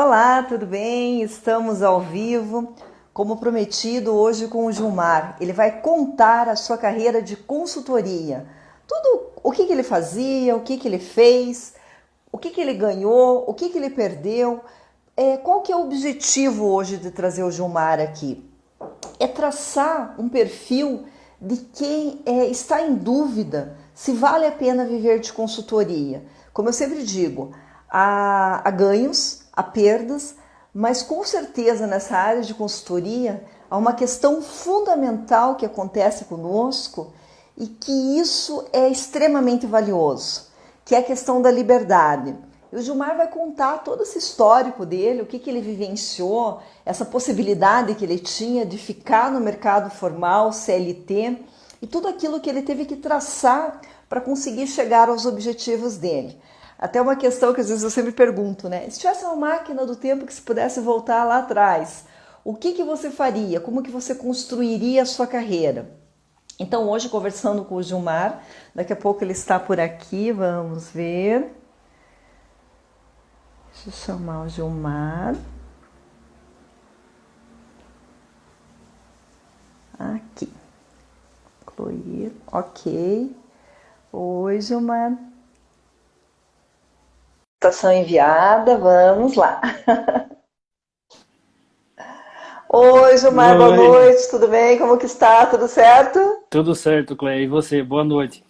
Olá, tudo bem? Estamos ao vivo, como prometido, hoje com o Gilmar. Ele vai contar a sua carreira de consultoria. Tudo o que ele fazia, o que ele fez, o que ele ganhou, o que ele perdeu. Qual que é o objetivo hoje de trazer o Gilmar aqui? É traçar um perfil de quem está em dúvida se vale a pena viver de consultoria. Como eu sempre digo, há ganhos, há perdas, mas com certeza nessa área de consultoria há uma questão fundamental que acontece conosco e que isso é extremamente valioso, que é a questão da liberdade. E o Gilmar vai contar todo esse histórico dele, o que ele vivenciou, essa possibilidade que ele tinha de ficar no mercado formal, CLT, e tudo aquilo que ele teve que traçar para conseguir chegar aos objetivos dele. Até uma questão que às vezes eu sempre pergunto, né? Se tivesse uma máquina do tempo que se pudesse voltar lá atrás, o que você faria? Como que você construiria a sua carreira? Então hoje conversando com o Gilmar, daqui a pouco ele está por aqui, vamos ver. Deixa eu chamar o Gilmar. Aqui. Incluir. Ok. Oi, Gilmar. Apresentação enviada, vamos lá. Oi, Gilmar, boa Oi, noite, tudo bem? Como que está? Tudo certo? tudo certo, Cleia. E você? Boa noite.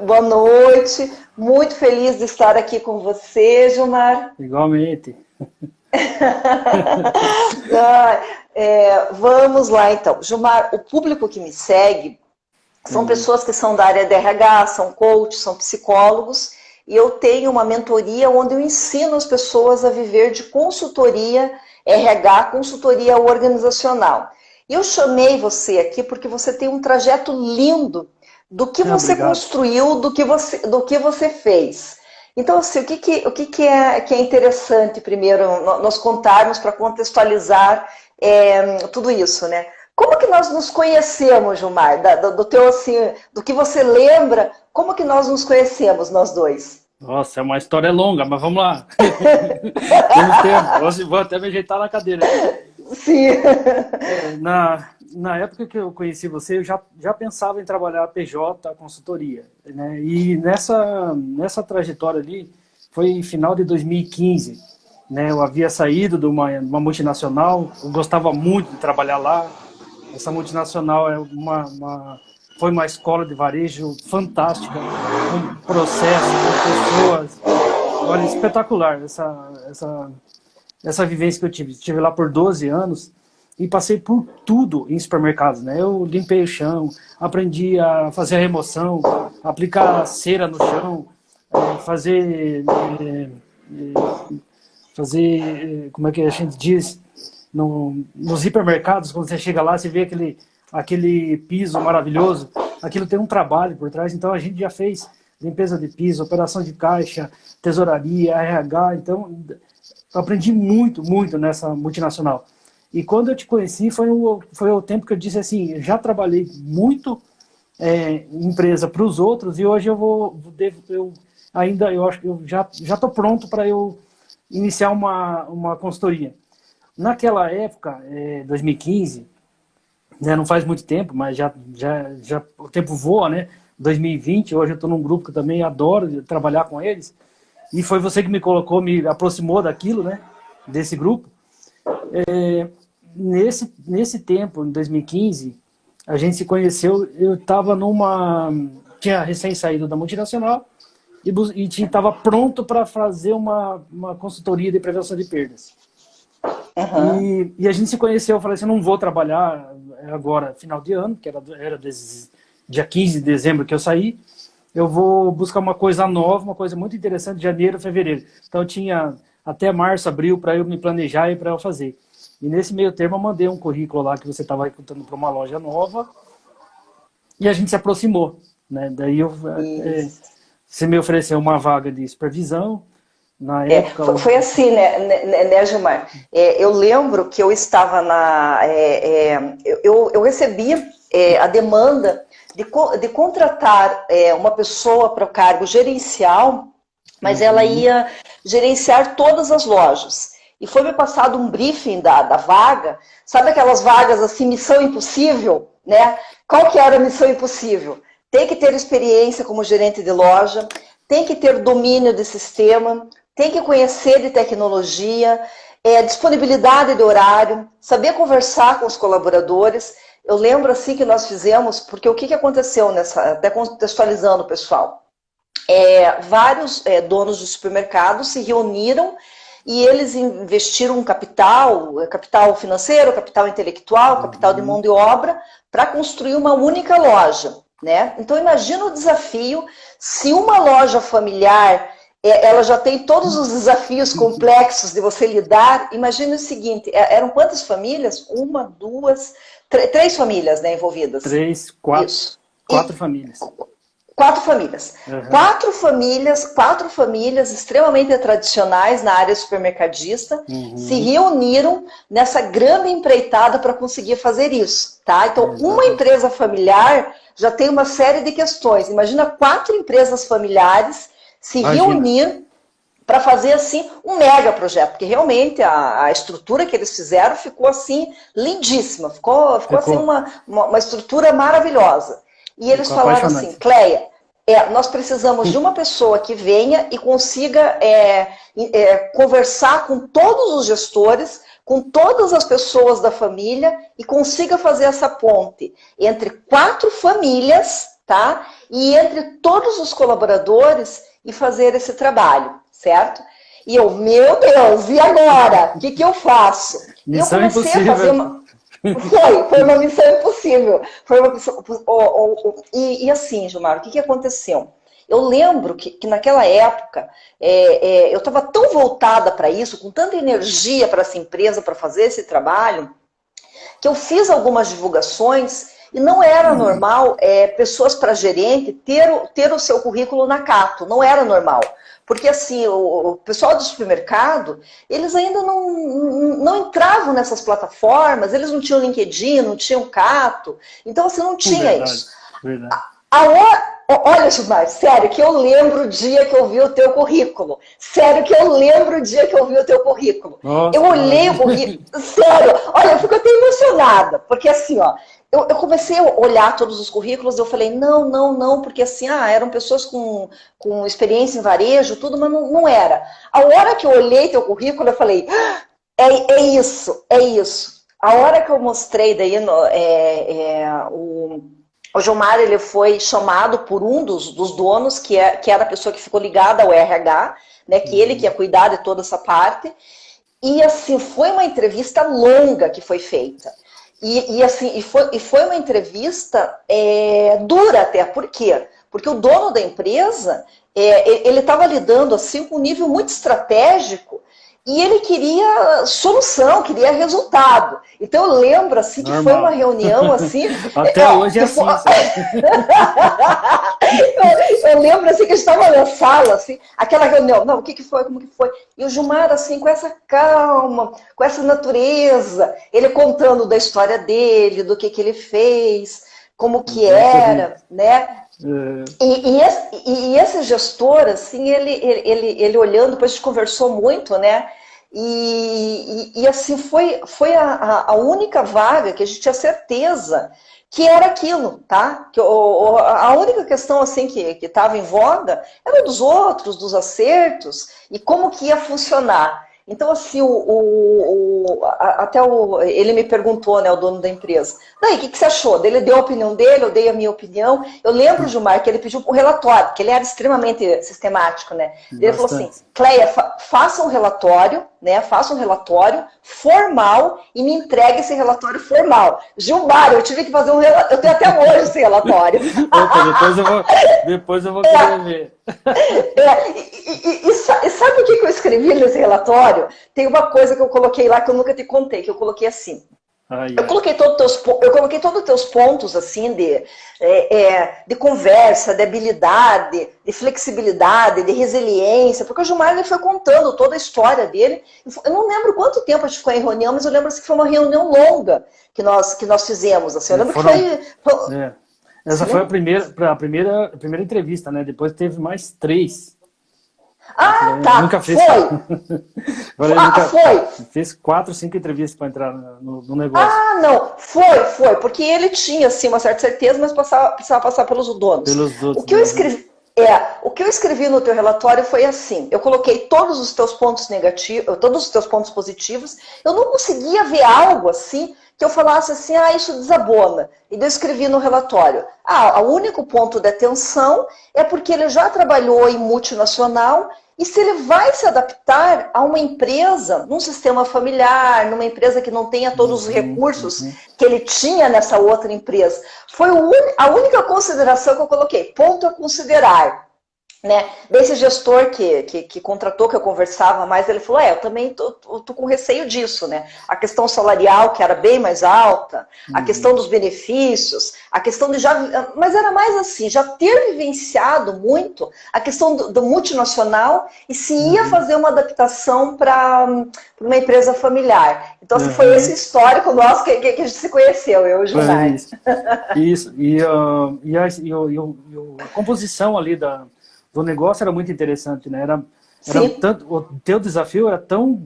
Boa noite, muito feliz de estar aqui com você, Gilmar. Igualmente. Vamos lá então. Gilmar, o público que me segue são Hum, pessoas que são da área de RH, são coaches, são psicólogos, e eu tenho uma mentoria onde eu ensino as pessoas a viver de consultoria RH, consultoria organizacional. E eu chamei você aqui porque você tem um trajeto lindo do que você obrigado. construiu, do que você fez. Então, assim, o que é interessante, primeiro, nós contarmos para contextualizar tudo isso, né? Como que nós nos conhecemos, Gilmar? Do teu, assim, do que você lembra, como que nós nos conhecemos, nós dois? Nossa, é uma história longa, mas vamos lá. Temos tempo. Vou até me ajeitar na cadeira aqui. Sim. Na época que eu conheci você, eu já pensava em trabalhar PJ, consultoria, né? E nessa trajetória ali, foi em final de 2015, né? Eu havia saído de uma multinacional, eu gostava muito de trabalhar lá. Essa multinacional foi uma escola de varejo fantástica, com processo, com pessoas. Olha, espetacular essa vivência que eu tive. Estive lá por 12 anos e passei por tudo em supermercados, né? Eu limpei o chão, aprendi a fazer a remoção, aplicar cera no chão, fazer, como é que a gente diz, nos hipermercados, quando você chega lá, você vê aquele piso maravilhoso, aquilo tem um trabalho por trás, então a gente já fez limpeza de piso, operação de caixa, tesouraria, RH, então eu aprendi muito, muito nessa multinacional. E quando eu te conheci, foi o tempo que eu disse assim, já trabalhei muito em empresa para os outros e hoje eu acho que eu já estou pronto para eu iniciar uma consultoria. Naquela época, 2015, né, não faz muito tempo, mas já o tempo voa, né? 2020, hoje eu estou num grupo que eu também adoro trabalhar com eles, e foi você que me colocou, me aproximou daquilo, né? Desse grupo. Nesse tempo, em 2015, a gente se conheceu, eu estava tinha recém saído da multinacional e estava pronto para fazer uma consultoria de prevenção de perdas. Uhum. E a gente se conheceu, eu falei assim, não vou trabalhar agora, final de ano, que era dia 15 de dezembro que eu saí, eu vou buscar uma coisa nova, uma coisa muito interessante, janeiro, fevereiro. Então eu tinha até março, abril, para eu me planejar e para eu fazer. E nesse meio termo eu mandei um currículo lá que você estava recrutando para uma loja nova e a gente se aproximou, né? Daí Isso. você me ofereceu uma vaga de supervisão, na época... Foi assim, né, Gilmar? Eu lembro que eu estava eu recebi a demanda de contratar uma pessoa para o cargo gerencial, mas ela Uhum, ia gerenciar todas as lojas. e foi me passado um briefing da vaga, sabe aquelas vagas assim, missão impossível, né? Qual que era a missão impossível? Tem que ter experiência como gerente de loja, tem que ter domínio de sistema, tem que conhecer de tecnologia, disponibilidade de horário, saber conversar com os colaboradores. Eu lembro assim que nós fizemos, porque o que aconteceu até contextualizando o pessoal, vários donos de supermercados se reuniram e eles investiram um capital financeiro, capital intelectual, capital de mão de obra, para construir uma única loja, né? Então imagina o desafio, se uma loja familiar, ela já tem todos os desafios complexos de você lidar, imagina o seguinte, eram quantas famílias? Uma, duas, três famílias, né, envolvidas. Quatro famílias. Quatro famílias. Uhum. Quatro famílias extremamente tradicionais na área supermercadista, se reuniram nessa grande empreitada para conseguir fazer isso, tá? Então, uma empresa familiar já tem uma série de questões. Imagina 4 empresas familiares se reunir para fazer assim um mega projeto, porque realmente a estrutura que eles fizeram ficou assim lindíssima, ficou assim uma estrutura maravilhosa. E eles falaram assim, Cleia, nós precisamos de uma pessoa que venha e consiga conversar com todos os gestores, com todas as pessoas da família e consiga fazer essa ponte entre 4 famílias, tá? E entre todos os colaboradores e fazer esse trabalho, certo? E eu, meu Deus, e agora? O que eu faço? Missão e eu comecei impossível. A fazer foi uma missão impossível. E assim, Gilmar, o que aconteceu? Eu lembro que naquela época eu estava tão voltada para isso, com tanta energia para essa empresa, para fazer esse trabalho, que eu fiz algumas divulgações e não era normal pessoas para gerente ter o seu currículo na Cato, não era normal. Porque assim, o pessoal do supermercado, eles ainda não entravam nessas plataformas, eles não tinham LinkedIn, não tinham Cato, então assim, não tinha isso. Verdade. Olha, Gilmar, sério, que eu lembro o dia que eu vi o teu currículo. Sério, que eu lembro o dia que eu vi o teu currículo. Nossa, eu olhei o currículo, sério, olha, eu fico até emocionada, porque assim, ó, eu comecei a olhar todos os currículos, eu falei, não, porque assim, eram pessoas com experiência em varejo, tudo, mas não era. A hora que eu olhei teu currículo, eu falei, é isso. A hora que eu mostrei daí o Gilmar, ele foi chamado por um dos donos, que era a pessoa que ficou ligada ao RH, né, que ele que ia cuidar de toda essa parte, e assim, foi uma entrevista longa que foi feita. E foi uma entrevista dura até, por quê? Porque o dono da empresa, ele estava lidando assim, com um nível muito estratégico, e ele queria solução, queria resultado. Então eu lembro assim, que foi uma reunião assim... Até hoje é assim. eu lembro assim, que a gente estava na sala, assim, aquela reunião, não, o que foi, como que foi? E o Gilmar, assim, com essa calma, com essa natureza, ele contando da história dele, do que ele fez, como que era, né? E esse gestor, assim, ele olhando, depois a gente conversou muito, né? E assim, foi a única vaga que a gente tinha certeza que era aquilo, tá? Que a única questão, assim, que estava em voga era dos outros, dos acertos, e como que ia funcionar. Então, assim, ele me perguntou, né, o dono da empresa, daí, o que você achou? Ele deu a opinião dele, eu dei a minha opinião. Eu lembro, Gilmar, que ele pediu um relatório, porque ele era extremamente sistemático, né? Ele falou assim, Cleia, faça um relatório, né? Faça um relatório formal e me entregue esse relatório formal. Gilmar, eu tive que fazer um relatório, eu tenho até hoje esse relatório. Opa, depois eu vou querer ver. E sabe o que eu escrevi nesse relatório? Tem uma coisa que eu coloquei lá que eu nunca te contei, que eu coloquei assim. Eu coloquei todos os teus pontos assim de conversa, de habilidade, de flexibilidade, de resiliência, porque o Gilmar ele foi contando toda a história dele. Eu não lembro quanto tempo a gente ficou em reunião, mas eu lembro assim, que foi uma reunião longa que nós fizemos. Assim. Eu lembro que foi... Essa foi a primeira entrevista, né? Depois teve mais 3. Ah, tá, Nunca fez. foi. Nunca Foi. fez 4, 5 entrevistas para entrar no negócio. Ah, não, foi, porque ele tinha, assim, uma certa certeza, mas precisava passar pelos donos. Pelos O outros, que eu né? escrevi, o que eu escrevi no teu relatório foi assim, eu coloquei todos os teus pontos negativos, todos os teus pontos positivos, eu não conseguia ver algo assim, que eu falasse assim, isso desabona. E eu escrevi no relatório, o único ponto de atenção é porque ele já trabalhou em multinacional e se ele vai se adaptar a uma empresa, num sistema familiar, numa empresa que não tenha todos os recursos que ele tinha nessa outra empresa. Foi a única consideração que eu coloquei, ponto a considerar. Né? Desse gestor que contratou, que eu conversava mais, ele falou, eu também tô com receio disso, né? A questão salarial, que era bem mais alta, a questão dos benefícios, a questão de já... Mas era mais assim, já ter vivenciado muito a questão do multinacional e se ia fazer uma adaptação para uma empresa familiar. Então, assim, foi esse histórico nosso que a gente se conheceu, eu e o Gilmar. Isso. E a composição ali do negócio era muito interessante, né? Era tanto, o teu desafio era tão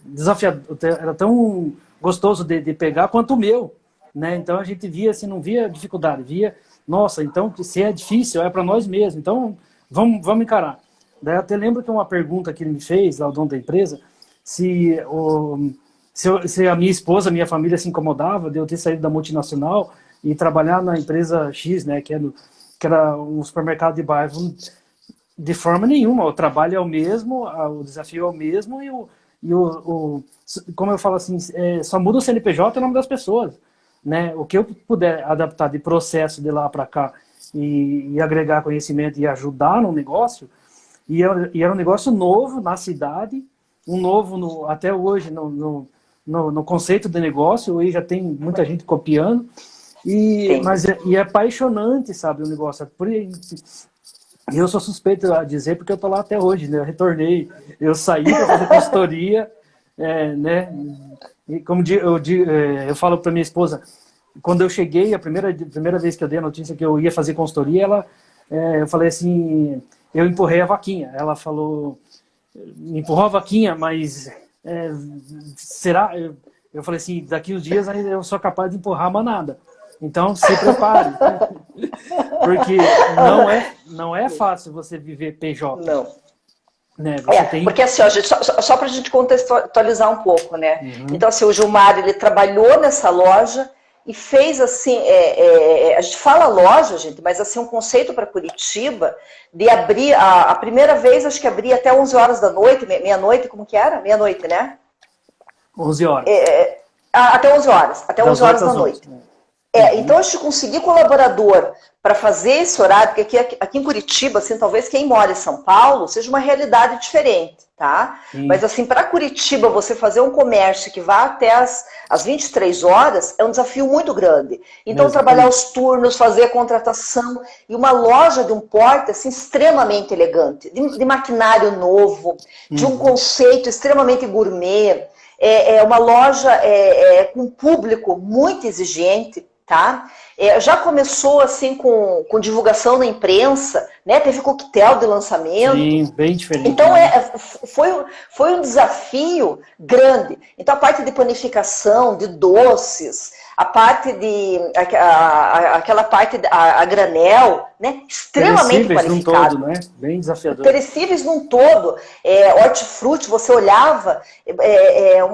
desafiador, era tão gostoso de pegar quanto o meu, né? Então a gente via, assim, não via dificuldade, via, nossa, então se é difícil, é para nós mesmos, então vamos encarar. Daí eu até lembro que uma pergunta que ele me fez, lá o dono da empresa, se a minha esposa, minha família se incomodava de eu ter saído da multinacional e trabalhar na empresa X, né, que era um supermercado de bairro. De forma nenhuma, o trabalho é o mesmo, o desafio é o mesmo como eu falo assim, só muda o CNPJ e o nome das pessoas, né? O que eu puder adaptar de processo de lá para cá e agregar conhecimento e ajudar no negócio, e era um negócio novo na cidade, um novo até hoje no conceito de negócio, e já tem muita gente copiando, mas é apaixonante, sabe, o negócio. E eu sou suspeito a dizer porque eu tô lá até hoje, né? Eu retornei, eu saí para fazer consultoria, né? E como eu falo para minha esposa, quando eu cheguei, a primeira vez que eu dei a notícia que eu ia fazer consultoria, eu falei assim, eu empurrei a vaquinha. Ela falou, empurrou a vaquinha, mas será? Eu falei assim, daqui uns dias eu sou capaz de empurrar a manada. Então se prepare. Porque não é fácil você viver PJ. Não. Né? Porque assim, ó, gente, só para a gente contextualizar um pouco, né? Então, assim, o Gilmar, ele trabalhou nessa loja e fez assim, a gente fala loja, gente, mas assim, um conceito para Curitiba de abrir, a primeira vez, acho que abria até 11 horas da noite, meia-noite, como que era? Meia-noite, né? 11 horas. Até 11 horas, até 11 horas da noite. Então a gente conseguir colaborador para fazer esse horário, porque aqui em Curitiba, assim, talvez quem mora em São Paulo seja uma realidade diferente, tá? Sim. Mas assim, para Curitiba, você fazer um comércio que vá até as 23 horas é um desafio muito grande. Então, trabalhar os turnos, fazer a contratação e uma loja de um porte assim, extremamente elegante, de maquinário novo, de um conceito extremamente gourmet, uma loja com público muito exigente, tá? Já começou assim com divulgação na imprensa, né? Teve coquetel de lançamento. Sim, bem diferente. Então foi um desafio grande. Então a parte de panificação, de doces, a parte aquela parte a granel, né? Extremamente qualificada. Num todo, né? Bem desafiador. Perecíveis num todo, hortifruti, você olhava,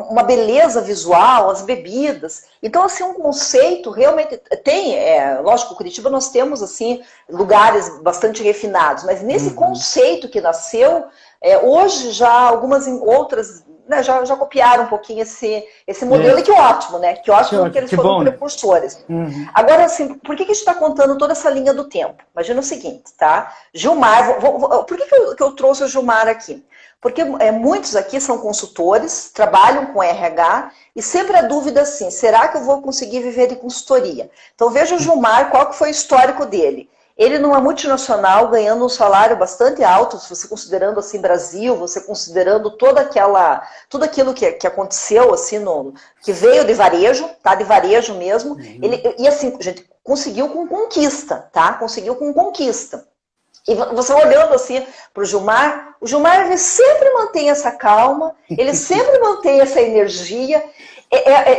uma beleza visual, as bebidas. Então, assim, um conceito realmente tem, lógico, Curitiba nós temos, assim, lugares bastante refinados, mas nesse conceito que nasceu, hoje já algumas outras, né, já copiaram um pouquinho esse modelo, e que ótimo, né? Que ótimo que eles foram precursores. Agora, assim, por que a gente está contando toda essa linha do tempo? Imagina o seguinte, tá? Gilmar, por que eu trouxe o Gilmar aqui? Porque muitos aqui são consultores, trabalham com RH, e sempre a dúvida assim, será que eu vou conseguir viver de consultoria? Então veja o Gilmar, qual que foi o histórico dele. Ele numa multinacional, ganhando um salário bastante alto, você considerando assim Brasil, você considerando tudo aquilo que aconteceu, assim, que veio de varejo, tá? De varejo mesmo. E assim, gente, conseguiu com conquista, tá? Conseguiu com conquista. E você olhando assim para o Gilmar ele sempre mantém essa calma, ele sempre mantém essa energia.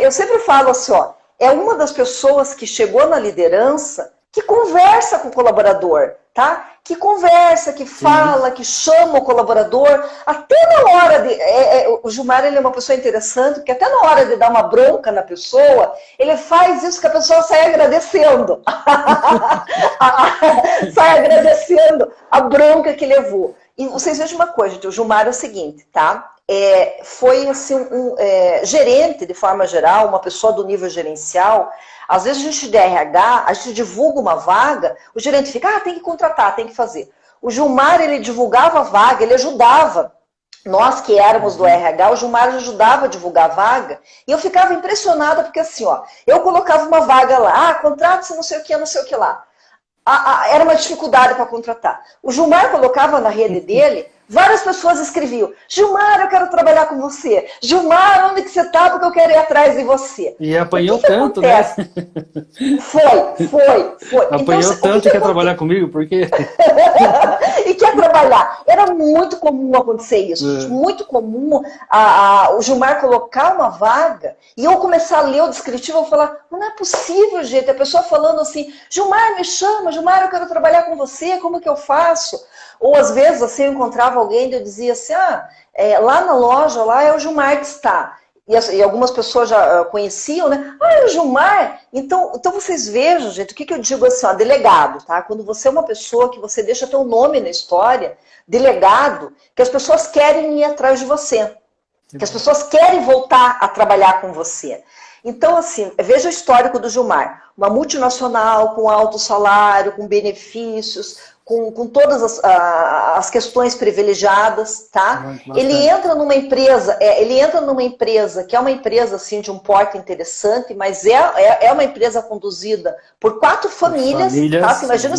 Eu sempre falo assim, ó, é uma das pessoas que chegou na liderança que conversa com o colaborador, tá? Que conversa, que fala, que chama o colaborador, até na hora de... o Gilmar ele é uma pessoa interessante, porque até na hora de dar uma bronca na pessoa, ele faz isso que a pessoa sai agradecendo. Sai agradecendo a bronca que levou. E vocês vejam uma coisa, gente, o Gilmar é o seguinte, tá? Foi assim, gerente, de forma geral, uma pessoa do nível gerencial. Às vezes a gente de RH, a gente divulga uma vaga, o gerente fica, tem que contratar, tem que fazer. O Gilmar, ele divulgava a vaga, ele ajudava. Nós que éramos do RH, o Gilmar ajudava a divulgar a vaga, e eu ficava impressionada, porque assim, ó, eu colocava uma vaga lá, contrato-se não sei o que lá. Era uma dificuldade para contratar. O Gilmar colocava na rede dele, várias pessoas escreviam, Gilmar, eu quero trabalhar com você. Gilmar, onde que você está? Porque eu quero ir atrás de você. E apanhou tanto, né? Foi. Apanhou então, tanto e quer trabalhar comigo, por quê? E quer trabalhar. Era muito comum acontecer isso. Muito comum o Gilmar colocar uma vaga e eu começar a ler o descritivo e falar, não é possível, gente. A pessoa falando assim, Gilmar, me chama, Gilmar, eu quero trabalhar com você, como que eu faço? Ou às vezes assim, eu encontrava alguém e eu dizia assim, lá na loja, lá é o Gilmar que está. E algumas pessoas já conheciam, né? É o Gilmar. Então vocês vejam, gente, o que eu digo assim, ó, delegado, tá? Quando você é uma pessoa que você deixa teu nome na história, delegado, que as pessoas querem ir atrás de você. Que as pessoas querem voltar a trabalhar com você. Então, assim, veja o histórico do Gilmar. Uma multinacional com alto salário, com benefícios, com todas as questões privilegiadas, tá? Ele entra numa empresa, que é uma empresa assim de um porte interessante, mas é uma empresa conduzida por 4 famílias, tá? Você imagina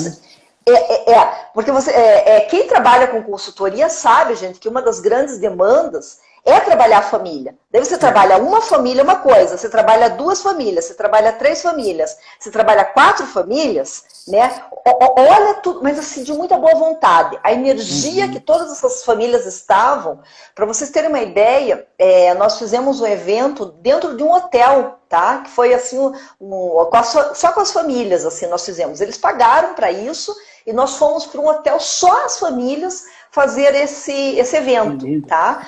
porque quem trabalha com consultoria sabe, gente, que uma das grandes demandas é trabalhar a família. Daí você trabalha uma família, uma coisa, você trabalha 2 famílias, você trabalha 3 famílias, você trabalha 4 famílias, né? Olha tudo, mas assim, de muita boa vontade. A energia que todas essas famílias estavam, para vocês terem uma ideia, nós fizemos um evento dentro de um hotel, tá? Que foi assim, só com as famílias, assim, nós fizemos. Eles pagaram para isso e nós fomos para um hotel só as famílias fazer esse evento, tá?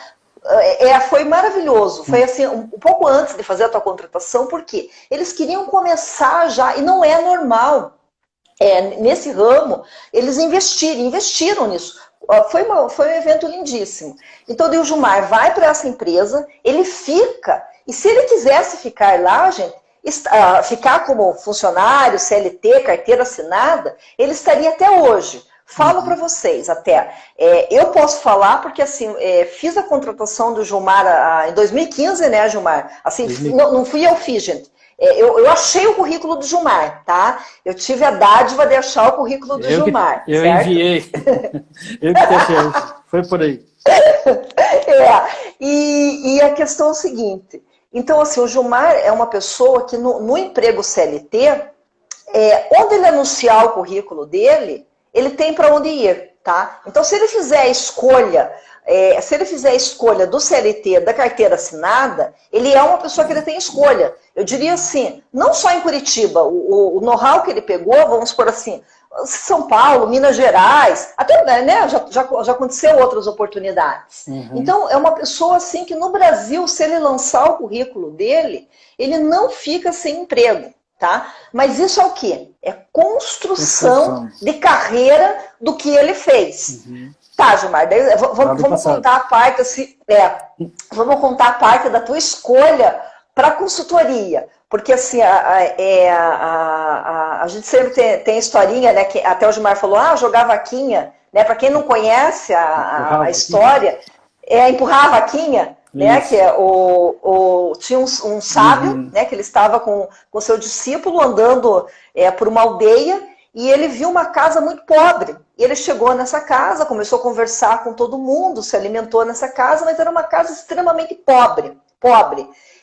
Foi maravilhoso, foi assim, um pouco antes de fazer a tua contratação, porque eles queriam começar já, e não é normal, nesse ramo, eles investiram nisso. Foi um evento lindíssimo. Então, o Gilmar vai para essa empresa, ele fica, e se ele quisesse ficar lá, gente, ficar como funcionário, CLT, carteira assinada, ele estaria até hoje. Falo para vocês até. Eu posso falar porque assim, fiz a contratação do Gilmar em 2015, né, Gilmar? Assim, não fui eu que fiz, gente. Eu achei o currículo do Gilmar, tá? Eu tive a dádiva de achar o currículo do Gilmar. Eu certo? enviei. Eu que achei. Foi por aí. E a questão é o seguinte. Então, assim, o Gilmar é uma pessoa que no emprego CLT, onde ele anunciar o currículo dele, ele tem para onde ir, tá? Então, se ele fizer a escolha, do CLT, da carteira assinada, ele é uma pessoa que ele tem escolha. Eu diria assim, não só em Curitiba, o know-how que ele pegou, vamos por assim, São Paulo, Minas Gerais, até, né, já aconteceu outras oportunidades. Então, é uma pessoa assim que no Brasil, se ele lançar o currículo dele, ele não fica sem emprego. Tá? Mas isso é o quê? É construção de carreira do que ele fez. Tá, Gilmar, daí, vamos contar a parte assim, vamos contar a parte da tua escolha para consultoria. Porque assim, a gente sempre tem historinha, né? Que até o Gilmar falou, jogar vaquinha, né? Para quem não conhece a história, empurrar a vaquinha. Né, que tinha um sábio, né, que ele estava com seu discípulo andando por uma aldeia e ele viu uma casa muito pobre. E ele chegou nessa casa, começou a conversar com todo mundo, se alimentou nessa casa, mas era uma casa extremamente pobre.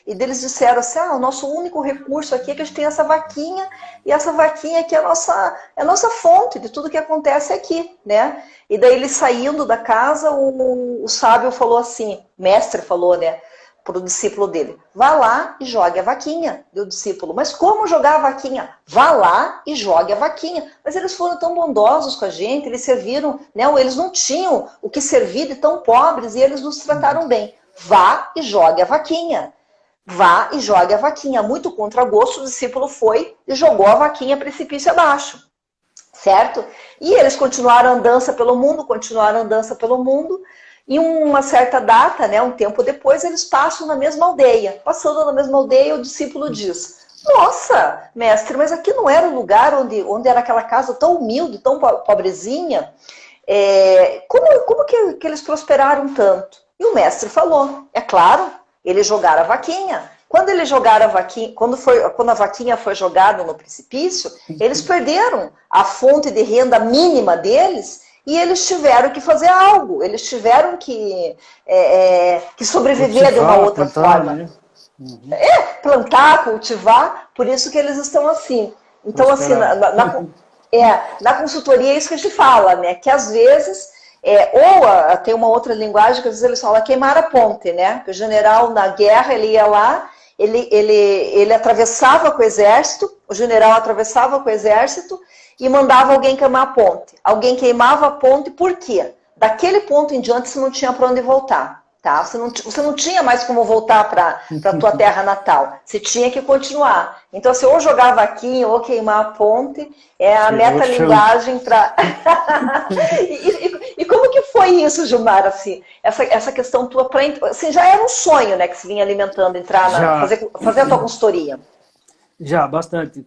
E deles disseram assim, o nosso único recurso aqui é que a gente tem essa vaquinha, e essa vaquinha aqui é a nossa fonte de tudo que acontece aqui, né? E daí ele saindo da casa, o sábio falou assim, mestre falou, né, para o discípulo dele, vá lá e jogue a vaquinha, do discípulo. Mas como jogar a vaquinha? Vá lá e jogue a vaquinha. Mas eles foram tão bondosos com a gente, eles serviram, né? Eles não tinham o que servir de tão pobres e eles nos trataram bem. Vá e jogue a vaquinha. Vá e jogue a vaquinha. Muito contra gosto, o discípulo foi e jogou a vaquinha precipício abaixo. Certo? E eles continuaram a andança pelo mundo, e uma certa data, né, um tempo depois, eles passam na mesma aldeia. Passando na mesma aldeia, o discípulo diz, nossa, mestre, mas aqui não era o lugar onde era aquela casa tão humilde, tão pobrezinha? Como que eles prosperaram tanto? E o mestre falou, é claro, eles jogaram a vaquinha. Quando eles jogaram a vaquinha, quando a vaquinha foi jogada no precipício, eles perderam a fonte de renda mínima deles e eles tiveram que fazer algo, eles tiveram que sobreviver de uma outra forma. Né? Uhum. Plantar, cultivar, por isso que eles estão assim. Então, assim, na consultoria é isso que a gente fala, né? Que às vezes, tem uma outra linguagem que às vezes eles falam queimar a ponte, né? Que o general na guerra, ele ia lá, ele atravessava com o exército, o general atravessava com o exército e mandava alguém queimar a ponte. Alguém queimava a ponte, por quê? Daquele ponto em diante você não tinha para onde voltar. Tá? Você não tinha mais como voltar para a tua terra natal. Você tinha que continuar. Então, assim, ou jogar a vaquinha ou queimar a ponte é a metalinguagem para... e como que foi isso, Gilmar? Assim, essa questão tua, assim, já era um sonho, né, que se vinha alimentando, fazer a tua consultoria? Já, bastante.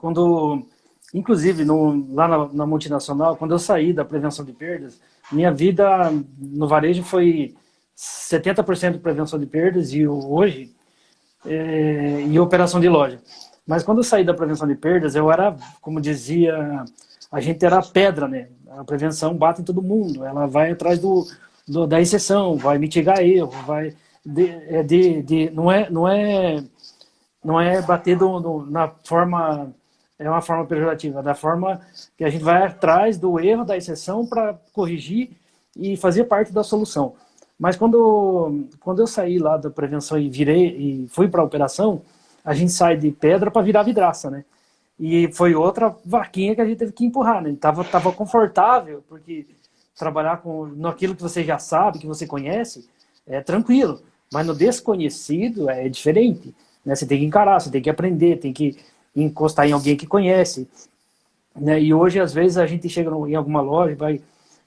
Inclusive, lá na multinacional, quando eu saí da prevenção de perdas, minha vida no varejo foi 70% de prevenção de perdas e hoje em operação de loja. Mas quando eu saí da prevenção de perdas, eu era, como dizia, a gente era pedra, né? A prevenção bate em todo mundo, ela vai atrás da exceção, vai mitigar erro, vai não é bater na forma, é uma forma pejorativa, da forma que a gente vai atrás do erro, da exceção para corrigir e fazer parte da solução. Mas quando eu saí lá da prevenção e fui para a operação, a gente sai de pedra para virar vidraça, né? E foi outra vaquinha que a gente teve que empurrar, né? Tava confortável, porque trabalhar naquilo que você já sabe, que você conhece, é tranquilo. Mas no desconhecido é diferente, né? Você tem que encarar, você tem que aprender, tem que encostar em alguém que conhece, né? E hoje, às vezes, a gente chega em alguma loja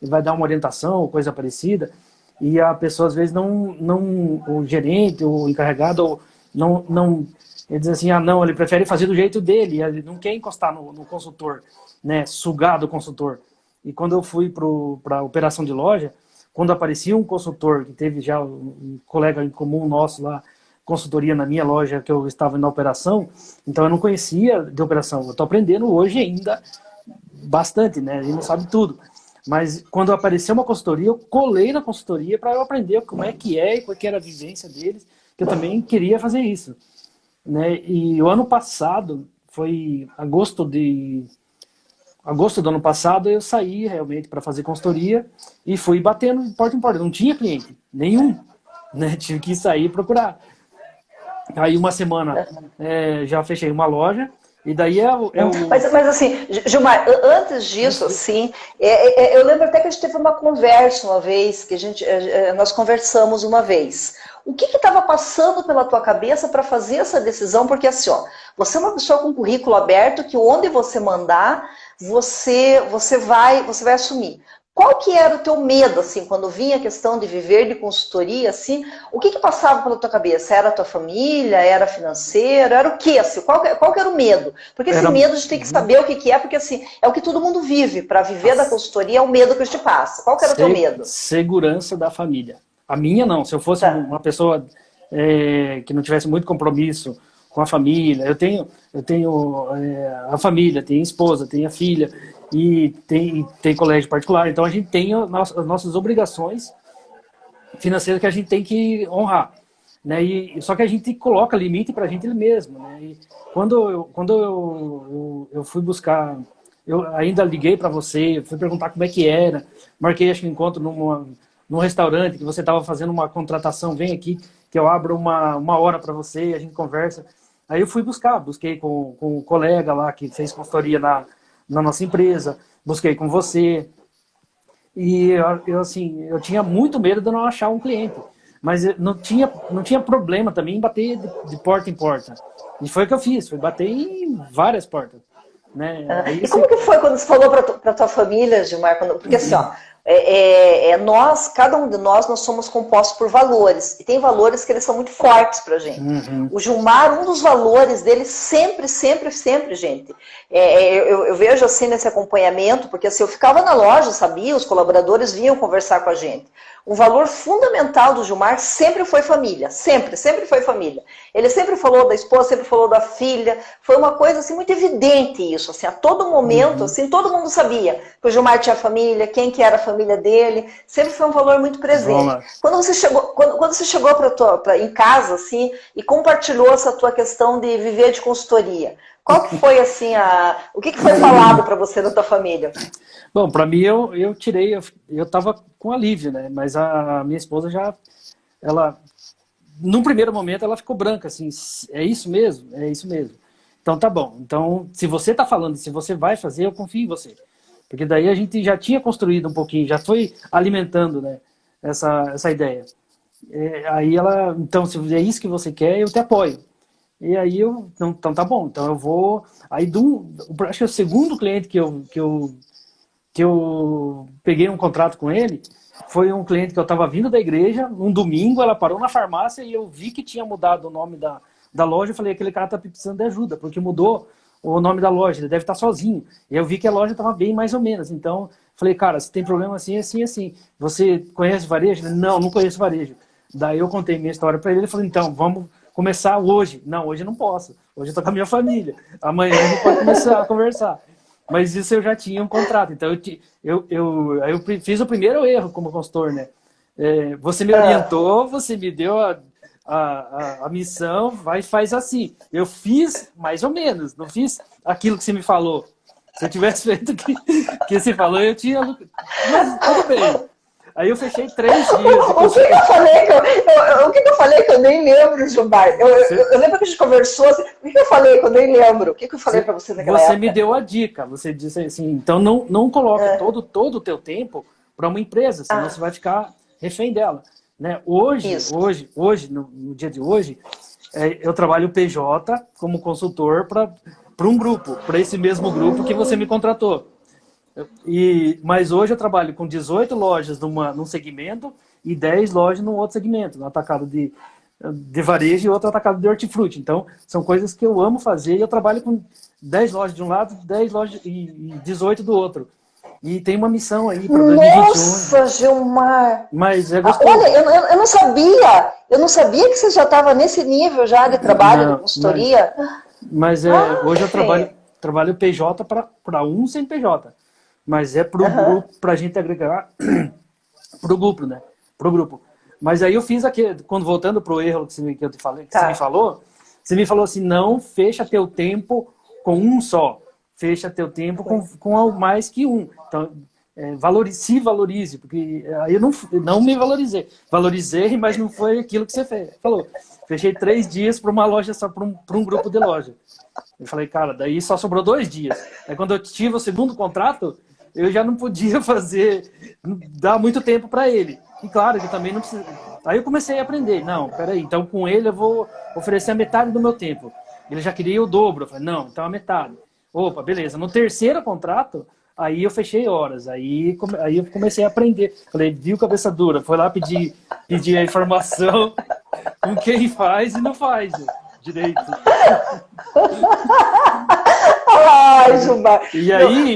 e vai dar uma orientação, coisa parecida, e a pessoa, às vezes, o gerente, o encarregado, ele diz assim, não, ele prefere fazer do jeito dele, ele não quer encostar no consultor, né, sugar do consultor. E quando eu fui para a operação de loja, quando aparecia um consultor, que teve já um colega em comum nosso lá, consultoria na minha loja, que eu estava na operação, então eu não conhecia de operação, eu estou aprendendo hoje ainda bastante, né, a gente não sabe tudo. Mas quando apareceu uma consultoria, eu colei na consultoria para eu aprender como é que e qual que era a vivência deles, que eu também queria fazer isso. Né? E o ano passado, foi agosto do ano passado, eu saí realmente para fazer consultoria e fui batendo de porta em porta. Não tinha cliente, nenhum. Né? Tive que sair e procurar. Aí uma semana já fechei uma loja. E daí Mas assim, Gilmar, antes disso, assim, eu lembro até que a gente teve uma conversa uma vez, que nós conversamos uma vez. O que estava passando pela tua cabeça para fazer essa decisão? Porque assim, ó, você é uma pessoa com currículo aberto, que onde você mandar, você vai assumir. Qual que era o teu medo, assim, quando vinha a questão de viver de consultoria, assim, o que passava pela tua cabeça? Era a tua família? Era financeiro? Era o quê, assim? Qual que era o medo? Porque esse medo a gente tem que saber o que é, porque assim, é o que todo mundo vive. Para viver da consultoria é o medo que a gente passa. Qual que era o teu medo? Segurança da família. A minha não, se eu fosse uma pessoa que não tivesse muito compromisso com a família, eu tenho a família, tenho a esposa, tenho a filha, e tem colégio particular, então a gente tem as nossas obrigações financeiras que a gente tem que honrar. né? Só que a gente coloca limite para a gente mesmo, né? E quando eu fui buscar, eu ainda liguei para você, fui perguntar como é que era, marquei acho que um encontro num restaurante que você estava fazendo uma contratação, vem aqui que eu abro uma hora para você, a gente conversa. Aí eu busquei com um colega lá que fez consultoria na nossa empresa, busquei com você. E assim, eu tinha muito medo de não achar um cliente. Mas eu não tinha problema também em bater de porta em porta. E foi o que eu fiz, foi bater em várias portas. Né? Aí E como que foi quando você falou para tua família, Gilmar? Porque assim, ó, nós, cada um de nós somos compostos por valores. E tem valores que eles são muito fortes pra gente. O Gilmar, um dos valores dele sempre, sempre, sempre, gente. Eu vejo assim nesse acompanhamento, porque assim, eu ficava na loja, sabia? Os colaboradores vinham conversar com a gente. Um valor fundamental do Gilmar sempre foi família. Sempre, sempre foi família. Ele sempre falou da esposa, sempre falou da filha. Foi uma coisa assim muito evidente isso. Assim, a todo momento, assim, todo mundo sabia que o Gilmar tinha família, quem que era a família dele. Sempre foi um valor muito presente. Quando você chegou em casa assim e compartilhou essa tua questão de viver de consultoria, qual que foi assim o que foi falado para você da tua família? Bom, para mim eu tirei, eu estava com alívio, né? Mas a minha esposa ela, num primeiro momento ela ficou branca, assim, é isso mesmo? É isso mesmo. Então tá bom, então se você tá falando, se você vai fazer, eu confio em você. Porque daí a gente já tinha construído um pouquinho, já foi alimentando, né, essa ideia. Aí ela, então se é isso que você quer, eu te apoio. E aí então tá bom, então eu vou, aí acho que o segundo cliente que eu peguei um contrato com ele, foi um cliente que eu estava vindo da igreja, um domingo, ela parou na farmácia e eu vi que tinha mudado o nome da loja. Eu falei, aquele cara está precisando de ajuda, porque mudou o nome da loja, ele deve estar sozinho. E eu vi que a loja estava bem mais ou menos. Então, falei, cara, se tem problema assim, assim, assim. Você conhece varejo? Não conheço varejo. Daí eu contei minha história para ele, ele falou, então, vamos começar hoje. Não, hoje eu não posso. Hoje eu estou com a minha família. Amanhã a gente pode começar a conversar. Mas isso eu já tinha um contrato. Então, eu fiz o primeiro erro como consultor, né? Você me orientou, você me deu a missão, faz assim. Eu fiz mais ou menos, não fiz aquilo que você me falou. Se eu tivesse feito o que você falou, eu tinha... Mas tudo bem. Aí eu fechei 3 dias. O que eu falei que eu nem lembro, Gilmar? Eu lembro que a gente conversou, assim, o que eu falei que eu nem lembro? O que eu falei para você naquela época? Você me deu a dica, você disse assim, então não coloque todo o teu tempo para uma empresa, senão você vai ficar refém dela. Né? Hoje, no dia de hoje, eu trabalho PJ como consultor para um grupo, para esse mesmo grupo que você me contratou. Mas hoje eu trabalho com 18 lojas num segmento e 10 lojas num outro segmento, no atacado de varejo e outro atacado de hortifruti. Então, são coisas que eu amo fazer e eu trabalho com 10 lojas de um lado, 10 lojas e 18 do outro. E tem uma missão aí para 2021. Nossa, Gilmar! Mas é gostoso. Olha, eu não sabia! Eu não sabia que você já estava nesse nível já de trabalho, de consultoria. Mas hoje eu trabalho PJ para um CNPJ. Mas é para o grupo, para a gente agregar para o grupo, né? Para o grupo. Mas aí eu fiz aqui, quando voltando para o erro que eu te falei, que você me falou assim, não fecha teu tempo com um só, fecha teu tempo com mais que um. Então, se valorize, porque aí eu não me valorizei, mas não foi aquilo que você falou. Fechei 3 dias para uma loja, só para um grupo de loja. Eu falei, cara, daí só sobrou 2 dias. Aí quando eu tive o segundo contrato, eu já não podia dar muito tempo para ele. E claro, ele também não precisa. Aí eu comecei a aprender. Não, peraí, então com ele eu vou oferecer a metade do meu tempo. Ele já queria o dobro. Eu falei, não, então a metade. Opa, beleza. No terceiro contrato, aí eu fechei horas. Aí eu comecei a aprender. Falei, viu, cabeça dura? Foi lá pedir a informação com quem faz e não faz direito. Ai, Gilmar. E aí,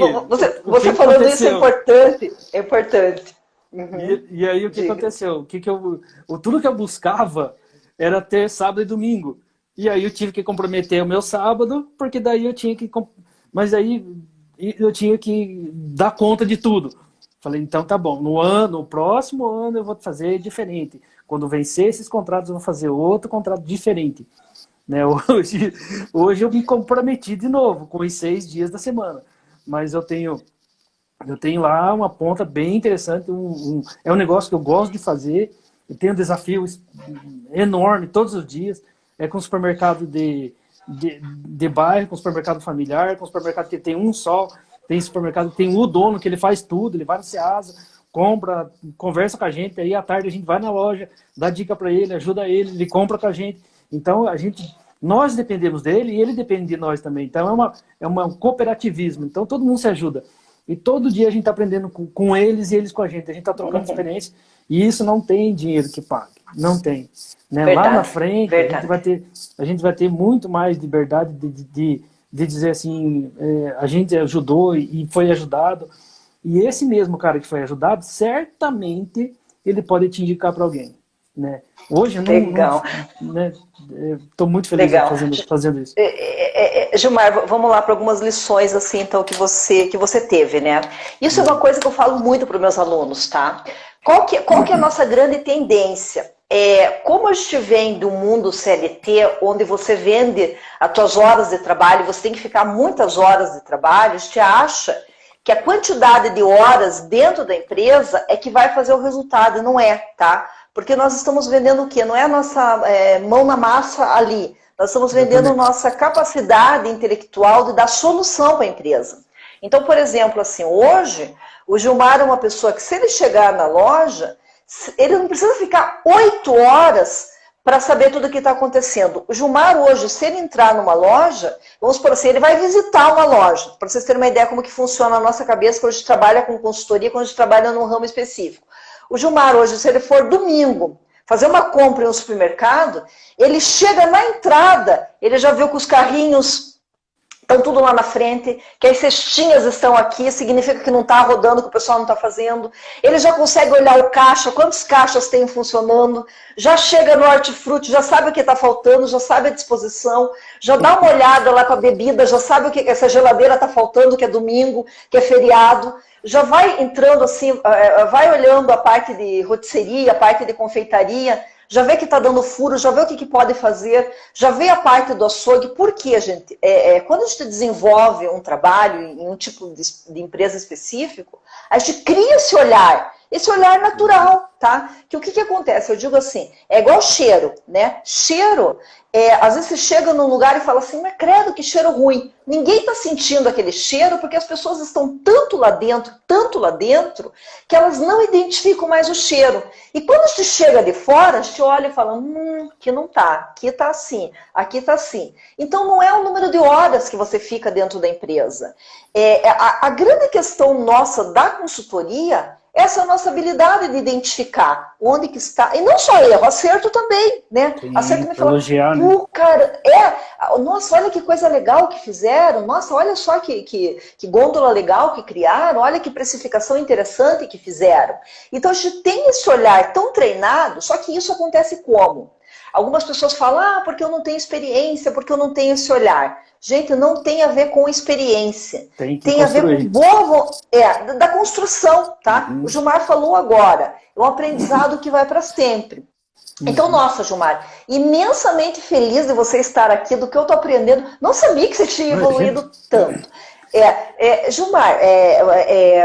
você falando isso é importante. Uhum. E aí o que aconteceu? Tudo que eu buscava era ter sábado e domingo. E aí eu tive que comprometer o meu sábado, porque daí eu tinha que... Mas aí eu tinha que dar conta de tudo. Falei, então tá bom, no próximo ano eu vou fazer diferente. Quando vencer esses contratos, eu vou fazer outro contrato diferente. Né? Hoje eu me comprometi de novo com os 6 dias da semana. Mas eu tenho lá uma ponta bem interessante. É um negócio que eu gosto de fazer. Eu tenho um desafio enorme todos os dias. É com supermercado de bairro, com supermercado familiar, com supermercado que tem um só. Tem supermercado que tem o dono, que ele faz tudo. Ele vai no Ceasa, compra, conversa com a gente. Aí à tarde a gente vai na loja, dá dica para ele, ajuda ele compra com a gente. Então nós dependemos dele e ele depende de nós também. Então é um cooperativismo. Então todo mundo se ajuda. E todo dia a gente está aprendendo com eles e eles com a gente. A gente está trocando experiência. E isso não tem dinheiro que pague. Não tem. Né? Lá na frente, a gente vai ter muito mais liberdade de dizer assim, a gente ajudou e foi ajudado. E esse mesmo cara que foi ajudado, certamente ele pode te indicar para alguém. Né? Hoje eu estou muito feliz fazendo isso. Gilmar, vamos lá para algumas lições assim, então, que você teve, né? Isso é uma coisa que eu falo muito para os meus alunos, tá? Qual que é a nossa grande tendência? Como a gente vem do mundo CLT, onde você vende as tuas horas de trabalho, você tem que ficar muitas horas de trabalho, a gente acha que a quantidade de horas dentro da empresa é que vai fazer o resultado, não é, tá? Porque nós estamos vendendo o quê? Não é a nossa mão na massa ali. Nós estamos vendendo nossa capacidade intelectual de dar solução para a empresa. Então, por exemplo, assim, hoje, o Gilmar é uma pessoa que, se ele chegar na loja, ele não precisa ficar 8 horas para saber tudo o que está acontecendo. O Gilmar hoje, se ele entrar numa loja, vamos por assim, ele vai visitar uma loja, para vocês terem uma ideia como que funciona a nossa cabeça, quando a gente trabalha com consultoria, quando a gente trabalha num ramo específico. O Gilmar hoje, se ele for domingo, fazer uma compra em um supermercado, ele chega na entrada, ele já viu que os carrinhos estão tudo lá na frente, que as cestinhas estão aqui, significa que não está rodando, que o pessoal não está fazendo. Ele já consegue olhar o caixa, quantos caixas tem funcionando, já chega no hortifruti, já sabe o que está faltando, já sabe a disposição, já dá uma olhada lá com a bebida, já sabe o que essa geladeira está faltando, que é domingo, que é feriado. Já vai entrando assim, vai olhando a parte de rotisseria, a parte de confeitaria, já vê que está dando furo, já vê o que pode fazer, já vê a parte do açougue. Por quê, gente? Quando a gente desenvolve um trabalho em um tipo de empresa específico, a gente cria esse olhar natural, tá? Que o que acontece? Eu digo assim, é igual cheiro, né? Cheiro, às vezes você chega num lugar e fala assim, mas credo, que cheiro ruim. Ninguém está sentindo aquele cheiro porque as pessoas estão tanto lá dentro, que elas não identificam mais o cheiro. E quando a gente chega de fora, a gente olha e fala, aqui não tá, aqui tá assim, aqui tá assim. Então não é o número de horas que você fica dentro da empresa. A grande questão nossa da consultoria, essa é a nossa habilidade de identificar onde que está, e não só erro, acerto também, né? Sim, acerto me fala, elogiar, né? cara, nossa, olha que coisa legal que fizeram, nossa, olha só que gôndola legal que criaram, olha que precificação interessante que fizeram. Então a gente tem esse olhar tão treinado, só que isso acontece como? Algumas pessoas falam, porque eu não tenho experiência, porque eu não tenho esse olhar. Gente, não tem a ver com experiência. Tem a ver com da construção, tá? O Gilmar falou agora. É um aprendizado que vai para sempre. Então, nossa, Gilmar, imensamente feliz de você estar aqui, do que eu estou aprendendo. Não sabia que você tinha evoluído tanto. Gilmar,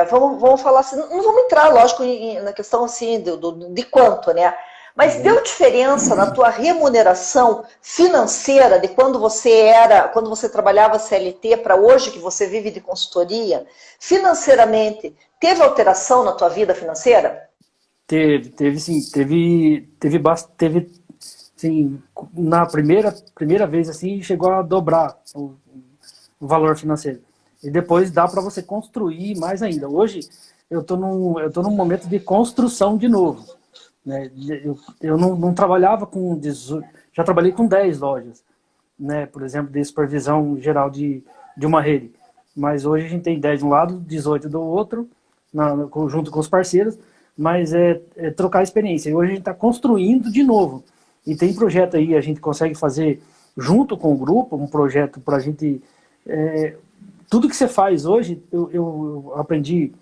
vamos falar assim, não vamos entrar, lógico, na questão assim, de quanto, né? Mas deu diferença na tua remuneração financeira de quando você trabalhava CLT para hoje que você vive de consultoria? Financeiramente, teve alteração na tua vida financeira? Teve sim, teve sim, na primeira vez assim, chegou a dobrar o valor financeiro. E depois dá para você construir mais ainda. Hoje eu tô num momento de construção de novo. Né? Eu não trabalhava com 18, já trabalhei com 10 lojas, né? Por exemplo, de supervisão geral de uma rede. Mas hoje a gente tem 10 de um lado, 18 do outro, junto com os parceiros, mas é trocar experiência. E hoje a gente está construindo de novo. E tem projeto aí, a gente consegue fazer junto com o grupo, um projeto para a gente... tudo que você faz hoje, eu aprendi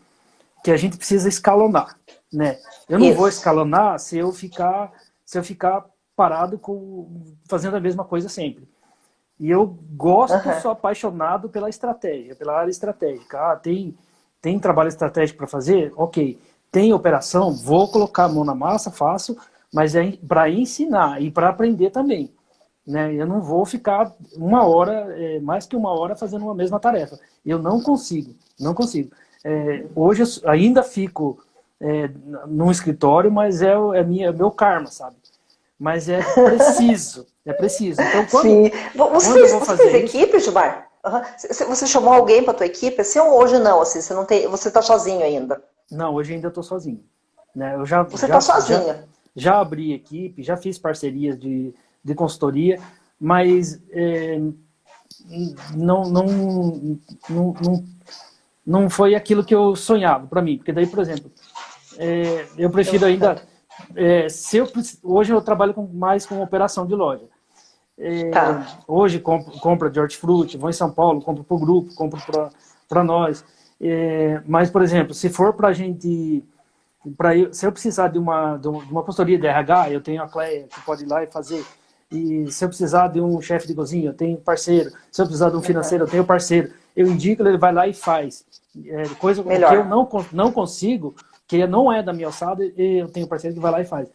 que a gente precisa escalonar. Né? Eu não vou escalonar se eu ficar se eu ficar parado fazendo a mesma coisa sempre. E eu gosto, sou apaixonado pela estratégia, pela área estratégica. Ah, tem trabalho estratégico para fazer? Ok. Tem operação? Vou colocar a mão na massa, faço, mas é para ensinar e para aprender também. Né? Eu não vou ficar mais que uma hora fazendo uma mesma tarefa. Eu não consigo. Hoje eu ainda fico num escritório, mas é meu karma, sabe? Mas é preciso. Então, Sim. Quando eu vou Você fazer fez isso... equipe, Gilmar? Você chamou alguém para tua equipe, assim, ou hoje não? Assim, você tá sozinho ainda? Não, hoje ainda estou sozinho. Né? Eu Você tá sozinho. já abri equipe, já fiz parcerias de consultoria, mas não foi aquilo que eu sonhava para mim. Porque daí, por exemplo, eu prefiro ainda... hoje eu trabalho mais com operação de loja. Hoje compra de hortifruti, vou em São Paulo, compro para o grupo, compro para nós. Mas, por exemplo, se for para a gente... se eu precisar de uma consultoria de RH, eu tenho a Cleia que pode ir lá e fazer. E se eu precisar de um chefe de cozinha, eu tenho parceiro. Se eu precisar de um financeiro, eu tenho parceiro. Eu indico, ele vai lá e faz. Coisa que eu não consigo, que não é da minha alçada, eu tenho parceiro que vai lá e faz.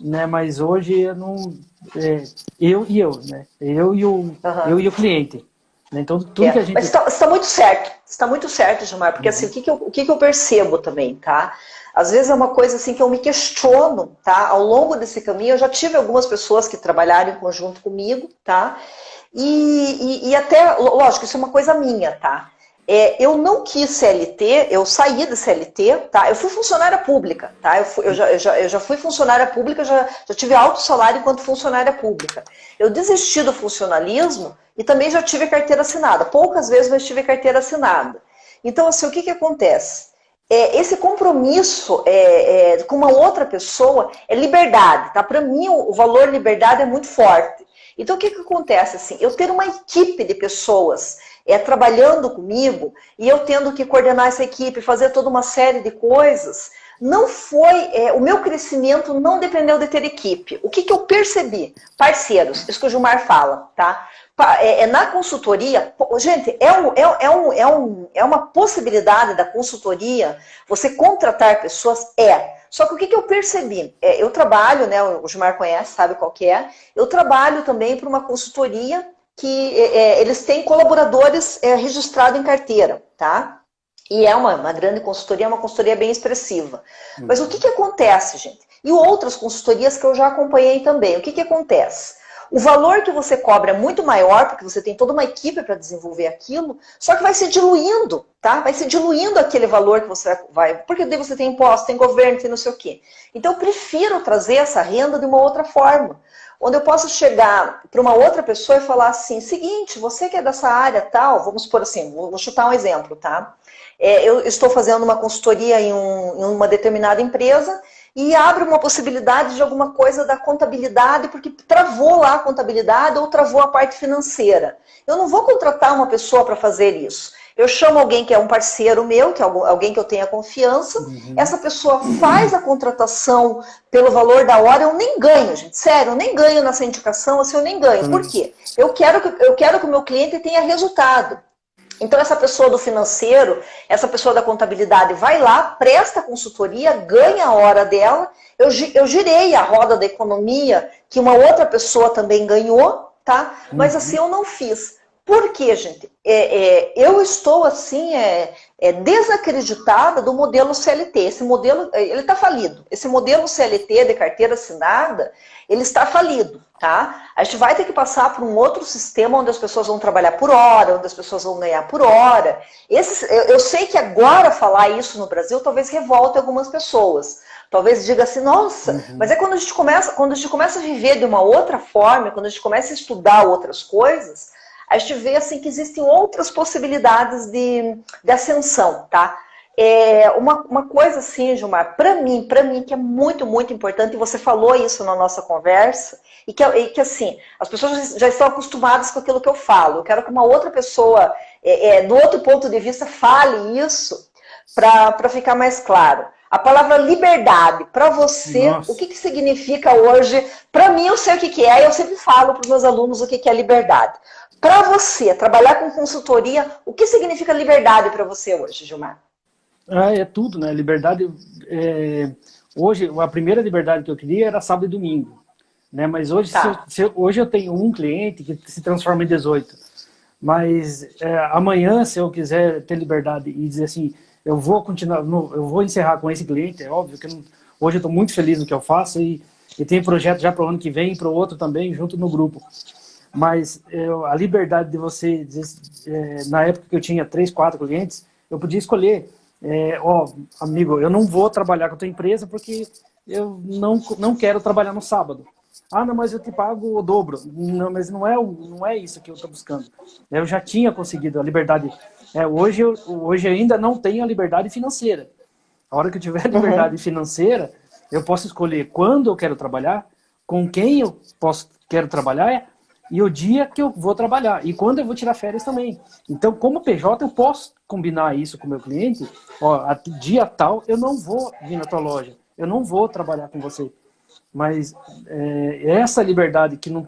Né? Mas hoje eu não... eu e eu, né? Eu e o cliente. Né? Então, tudo que a gente... Mas está muito certo. Está muito certo, Gilmar, porque assim, o que eu percebo também, tá? Às vezes é uma coisa assim que eu me questiono, tá? Ao longo desse caminho, eu já tive algumas pessoas que trabalharam em conjunto comigo, tá? E até, lógico, isso é uma coisa minha, tá? Eu não quis CLT, eu saí da CLT, tá? Eu fui funcionária pública, tá? Eu já fui funcionária pública, já tive alto salário enquanto funcionária pública. Eu desisti do funcionalismo e também já tive carteira assinada. Poucas vezes, mas tive carteira assinada. Então, assim, o que acontece? Esse compromisso com uma outra pessoa é liberdade, tá? Para mim, o valor liberdade é muito forte. Então, o que acontece? Assim, eu ter uma equipe de pessoas trabalhando comigo e eu tendo que coordenar essa equipe, fazer toda uma série de coisas, não foi... o meu crescimento não dependeu de ter equipe. O que eu percebi? Parceiros, isso que o Gilmar fala, tá? Na consultoria, gente, é uma possibilidade da consultoria você contratar pessoas? Só que o que eu percebi? Eu trabalho, né, o Gilmar conhece, sabe qual que é, eu trabalho também para uma consultoria que eles têm colaboradores registrados em carteira, tá? E é uma grande consultoria, é uma consultoria bem expressiva. Mas o que acontece, gente? E outras consultorias que eu já acompanhei também, o que acontece? O valor que você cobra é muito maior, porque você tem toda uma equipe para desenvolver aquilo, só que vai se diluindo, tá? Vai se diluindo aquele valor que você vai... Porque daí você tem imposto, tem governo, tem não sei o quê. Então, eu prefiro trazer essa renda de uma outra forma, onde eu posso chegar para uma outra pessoa e falar assim, seguinte, você que é dessa área tal, vamos supor assim, vou chutar um exemplo, tá? Eu estou fazendo uma consultoria em uma determinada empresa e abre uma possibilidade de alguma coisa da contabilidade, porque travou lá a contabilidade ou travou a parte financeira. Eu não vou contratar uma pessoa para fazer isso. Eu chamo alguém que é um parceiro meu, que é alguém que eu tenha confiança, essa pessoa faz a contratação pelo valor da hora, eu nem ganho, gente, sério, eu nem ganho nessa indicação, assim, eu nem ganho. Por quê? Eu quero que o meu cliente tenha resultado. Então, essa pessoa do financeiro, essa pessoa da contabilidade vai lá, presta consultoria, ganha a hora dela. Eu girei a roda da economia, que uma outra pessoa também ganhou, tá? Mas assim, eu não fiz. Por quê, gente? Eu estou, assim, desacreditada do modelo CLT. Esse modelo, ele está falido. Esse modelo CLT de carteira assinada, ele está falido, tá? A gente vai ter que passar por um outro sistema onde as pessoas vão trabalhar por hora, onde as pessoas vão ganhar por hora. Eu sei que agora falar isso no Brasil talvez revolte algumas pessoas. Talvez diga assim, nossa, mas quando a gente começa a viver de uma outra forma, quando a gente começa a estudar outras coisas, a gente vê assim, que existem outras possibilidades de ascensão, tá? Uma coisa assim, Gilmar, para mim, que é muito, muito importante, e você falou isso na nossa conversa, e que assim, as pessoas já estão acostumadas com aquilo que eu falo. Eu quero que uma outra pessoa, do outro ponto de vista, fale isso para ficar mais claro. A palavra liberdade, para você, Nossa. o que significa hoje? Para mim, eu sei o que é, eu sempre falo para os meus alunos o que é liberdade. Para você, trabalhar com consultoria, o que significa liberdade para você hoje, Gilmar? É tudo, né? Liberdade. Hoje, a primeira liberdade que eu queria era sábado e domingo. Né? Mas hoje, Tá. hoje eu tenho um cliente que se transforma em 18. Mas amanhã, se eu quiser ter liberdade e dizer assim, eu vou continuar, eu vou encerrar com esse cliente, é óbvio que hoje eu estou muito feliz no que eu faço e tenho projeto já para o ano que vem e para o outro também, junto no grupo. Mas a liberdade de você, na época que eu tinha 3, 4 clientes, eu podia escolher, amigo, eu não vou trabalhar com a tua empresa porque eu não quero trabalhar no sábado. Ah, não, mas eu te pago o dobro. Não, mas não é isso que eu estou buscando. Eu já tinha conseguido a liberdade. Hoje ainda não tenho a liberdade financeira. A hora que eu tiver a liberdade financeira, eu posso escolher quando eu quero trabalhar, com quem eu quero trabalhar e o dia que eu vou trabalhar. E quando eu vou tirar férias também. Então, como PJ, eu posso combinar isso com o meu cliente. Ó, dia tal, eu não vou vir na tua loja. Eu não vou trabalhar com você. Mas essa liberdade que não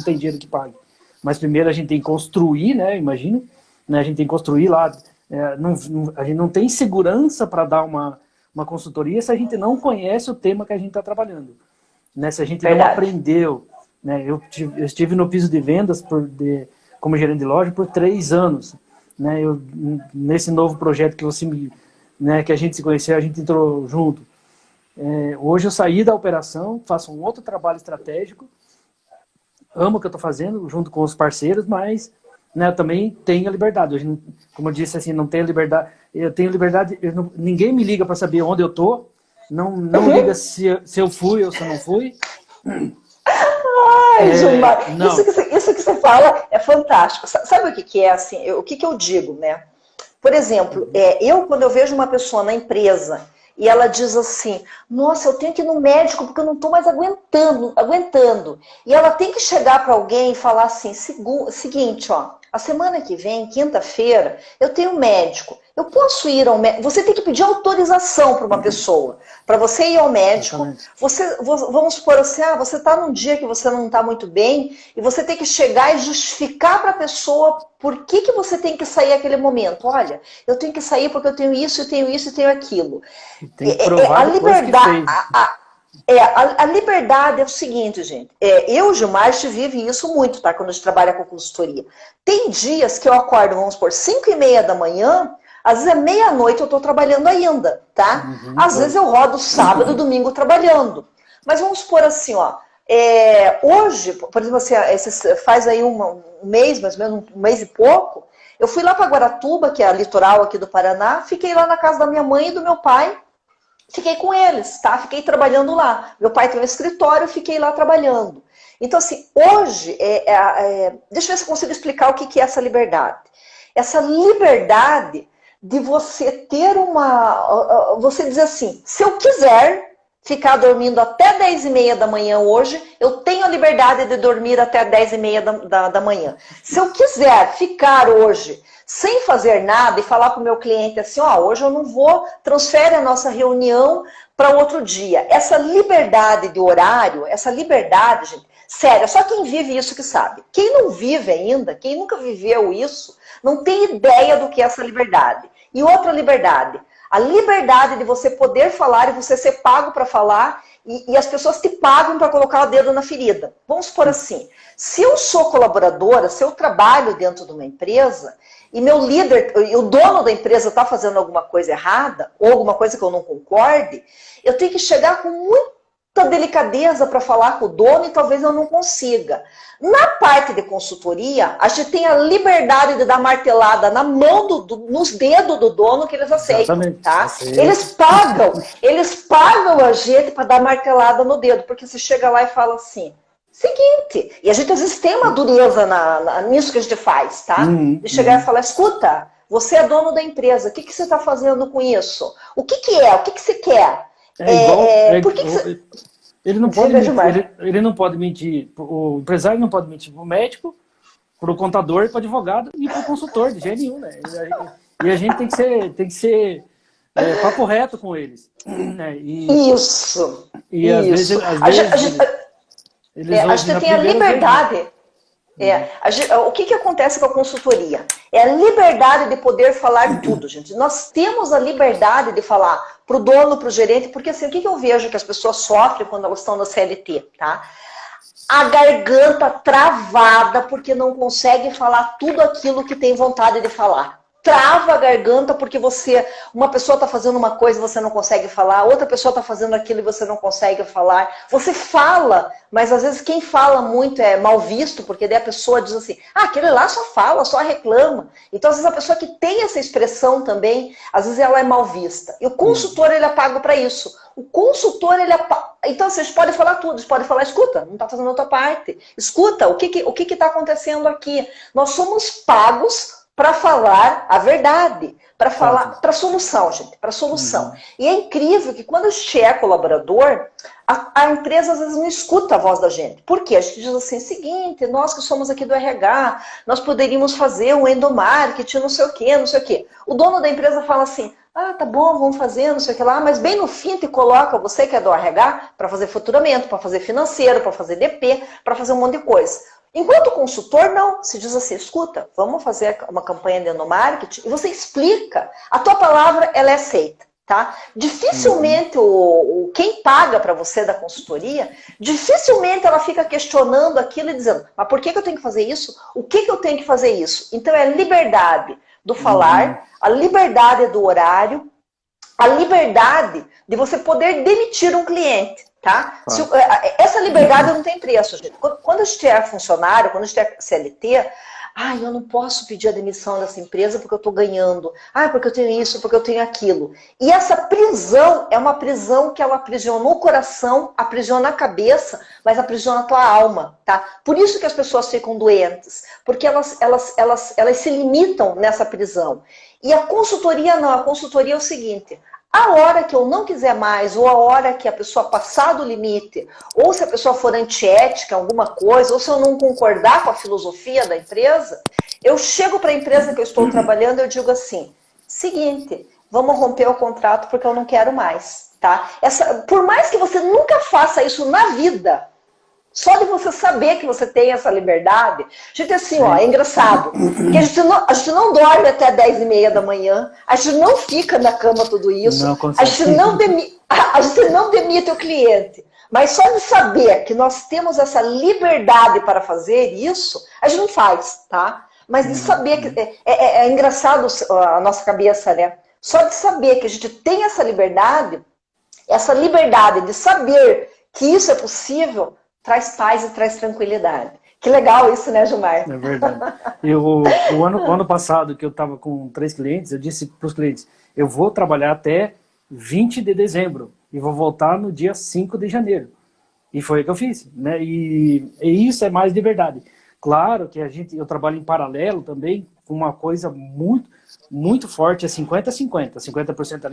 tem dinheiro que pague. Mas primeiro a gente tem que construir, né? Imagino, né? A gente tem que construir lá. A gente não tem segurança para dar uma consultoria se a gente não conhece o tema que a gente está trabalhando. Né? Se a gente não aprendeu. Né? Eu estive no piso de vendas como gerente de loja por 3 anos. Né? Nesse novo projeto que a gente se conheceu, a gente entrou junto. Hoje eu saí da operação, faço um outro trabalho estratégico, amo o que eu estou fazendo, junto com os parceiros, mas né, eu também tenho a liberdade. Hoje, como eu disse, assim, não tenho liberdade. Eu tenho liberdade, ninguém me liga para saber onde eu estou, não liga se eu fui ou se eu não fui. Ai, Gilmar, isso que você fala é fantástico. Sabe o que é assim? O que eu digo, né? Por exemplo, quando eu vejo uma pessoa na empresa e ela diz assim, nossa, eu tenho que ir no médico porque eu não estou mais aguentando. E ela tem que chegar para alguém e falar assim, seguinte, ó, a semana que vem, quinta-feira, eu tenho um médico. Eu posso ir ao médico? Você tem que pedir autorização para uma pessoa. Para você ir ao médico, vamos supor assim, você está num dia que você não está muito bem e você tem que chegar e justificar para a pessoa por que você tem que sair naquele momento. Olha, eu tenho que sair porque eu tenho isso, eu tenho isso e tenho aquilo. Tem que provar a liberdade, que fez. a liberdade é o seguinte, gente. Eu, Gilmar, vive isso muito, tá? Quando a gente trabalha com consultoria. Tem dias que eu acordo, vamos por 5:30 da manhã, às vezes é meia-noite eu estou trabalhando ainda, tá? Às vezes eu rodo sábado, domingo trabalhando. Mas vamos supor assim, ó. Hoje, por exemplo, assim, faz aí um mês, mais ou menos um mês e pouco, eu fui lá para Guaratuba, que é a litoral aqui do Paraná, fiquei lá na casa da minha mãe e do meu pai, fiquei com eles, tá? Fiquei trabalhando lá. Meu pai tem um escritório, fiquei lá trabalhando. Então, assim, hoje, deixa eu ver se eu consigo explicar o que é essa liberdade. Essa liberdade de você ter você dizer assim, se eu quiser ficar dormindo até 10:30 da manhã hoje, eu tenho a liberdade de dormir até 10:30 da manhã. Se eu quiser ficar hoje sem fazer nada e falar para o meu cliente assim, hoje eu não vou, transfere a nossa reunião para outro dia. Essa liberdade de horário, essa liberdade, gente, sério, só quem vive isso que sabe. Quem não vive ainda, quem nunca viveu isso, não tem ideia do que é essa liberdade. E outra liberdade, a liberdade de você poder falar e você ser pago para falar e as pessoas te pagam para colocar o dedo na ferida. Vamos supor assim, se eu sou colaboradora, se eu trabalho dentro de uma empresa e meu líder, o dono da empresa está fazendo alguma coisa errada ou alguma coisa que eu não concorde, eu tenho que chegar com muita delicadeza para falar com o dono e talvez eu não consiga. Na parte de consultoria, a gente tem a liberdade de dar martelada na mão, nos dedos do dono que eles aceitam, tá? Eles pagam a gente para dar martelada no dedo, porque você chega lá e fala assim, seguinte, e a gente às vezes tem uma dureza nisso que a gente faz, tá? De chegar e falar, escuta, você é dono da empresa, o que você está fazendo com isso? O que é? O que você quer? Ele não pode mentir, o empresário não pode mentir para o médico, para o contador, para o advogado e para o consultor, de jeito nenhum, né? E a gente tem que ser papo reto com eles. Né? Isso, e às isso. vezes, eles A ouvem gente na tem a primeira vez. liberdade. O que acontece com a consultoria? É a liberdade de poder falar tudo, gente. Nós temos a liberdade de falar para o dono, para o gerente, porque assim, o que eu vejo que as pessoas sofrem quando elas estão na CLT, tá? A garganta travada porque não consegue falar tudo aquilo que tem vontade de falar. Trava a garganta porque uma pessoa está fazendo uma coisa e você não consegue falar, outra pessoa está fazendo aquilo e você não consegue falar. Você fala, mas às vezes quem fala muito é mal visto, porque daí a pessoa diz assim, aquele lá só fala, só reclama. Então às vezes a pessoa que tem essa expressão também, às vezes ela é mal vista. E o consultor, ele é pago para isso. O consultor, ele é pago. Então vocês podem falar tudo, vocês podem falar, escuta, não está fazendo a tua parte. Escuta, o que está acontecendo aqui? Nós somos pagos para falar a verdade, para falar, para solução, gente, para solução. E é incrível que quando a gente é colaborador, a empresa às vezes não escuta a voz da gente. Por quê? A gente diz assim, seguinte, nós que somos aqui do RH, nós poderíamos fazer um endomarketing, não sei o quê, não sei o quê. O dono da empresa fala assim, tá bom, vamos fazer, não sei o que lá, mas bem no fim te coloca você que é do RH para fazer faturamento, para fazer financeiro, para fazer DP, para fazer um monte de coisa. Enquanto consultor, não. Se diz assim, escuta, vamos fazer uma campanha de endomarketing e você explica. A tua palavra, ela é aceita, tá? Dificilmente quem paga para você da consultoria, dificilmente ela fica questionando aquilo e dizendo, mas por que eu tenho que fazer isso? O que eu tenho que fazer isso? Então é a liberdade do falar, a liberdade do horário, a liberdade de você poder demitir um cliente. Tá? Essa liberdade não tem preço, gente. Quando a gente é funcionário, quando a gente é CLT, eu não posso pedir a demissão dessa empresa porque eu estou ganhando. Porque eu tenho isso, porque eu tenho aquilo. E essa prisão é uma prisão que ela aprisiona o coração, aprisiona a cabeça, mas aprisiona a tua alma. Tá? Por isso que as pessoas ficam doentes, porque elas se limitam nessa prisão. E a consultoria não, a consultoria é o seguinte... A hora que eu não quiser mais, ou a hora que a pessoa passar do limite, ou se a pessoa for antiética, alguma coisa, ou se eu não concordar com a filosofia da empresa, eu chego para a empresa que eu estou trabalhando e eu digo assim, seguinte, vamos romper o contrato porque eu não quero mais. Tá? Por mais que você nunca faça isso na vida, só de você saber que você tem essa liberdade, gente, assim, é engraçado, que a gente não dorme até 10h30 da manhã, a gente não fica na cama tudo isso, a gente não demite o cliente, mas só de saber que nós temos essa liberdade para fazer isso, a gente não faz, tá? Mas de saber que é engraçado a nossa cabeça, né? Só de saber que a gente tem essa liberdade de saber que isso é possível, traz paz e traz tranquilidade. Que legal isso, né, Gilmar? É verdade. O ano passado, que eu estava com 3 clientes, eu disse para os clientes, eu vou trabalhar até 20 de dezembro e vou voltar no dia 5 de janeiro. E foi o que eu fiz. Né? E isso é mais de verdade. Claro que eu trabalho em paralelo também com uma coisa muito, muito forte, é 50-50. 50% da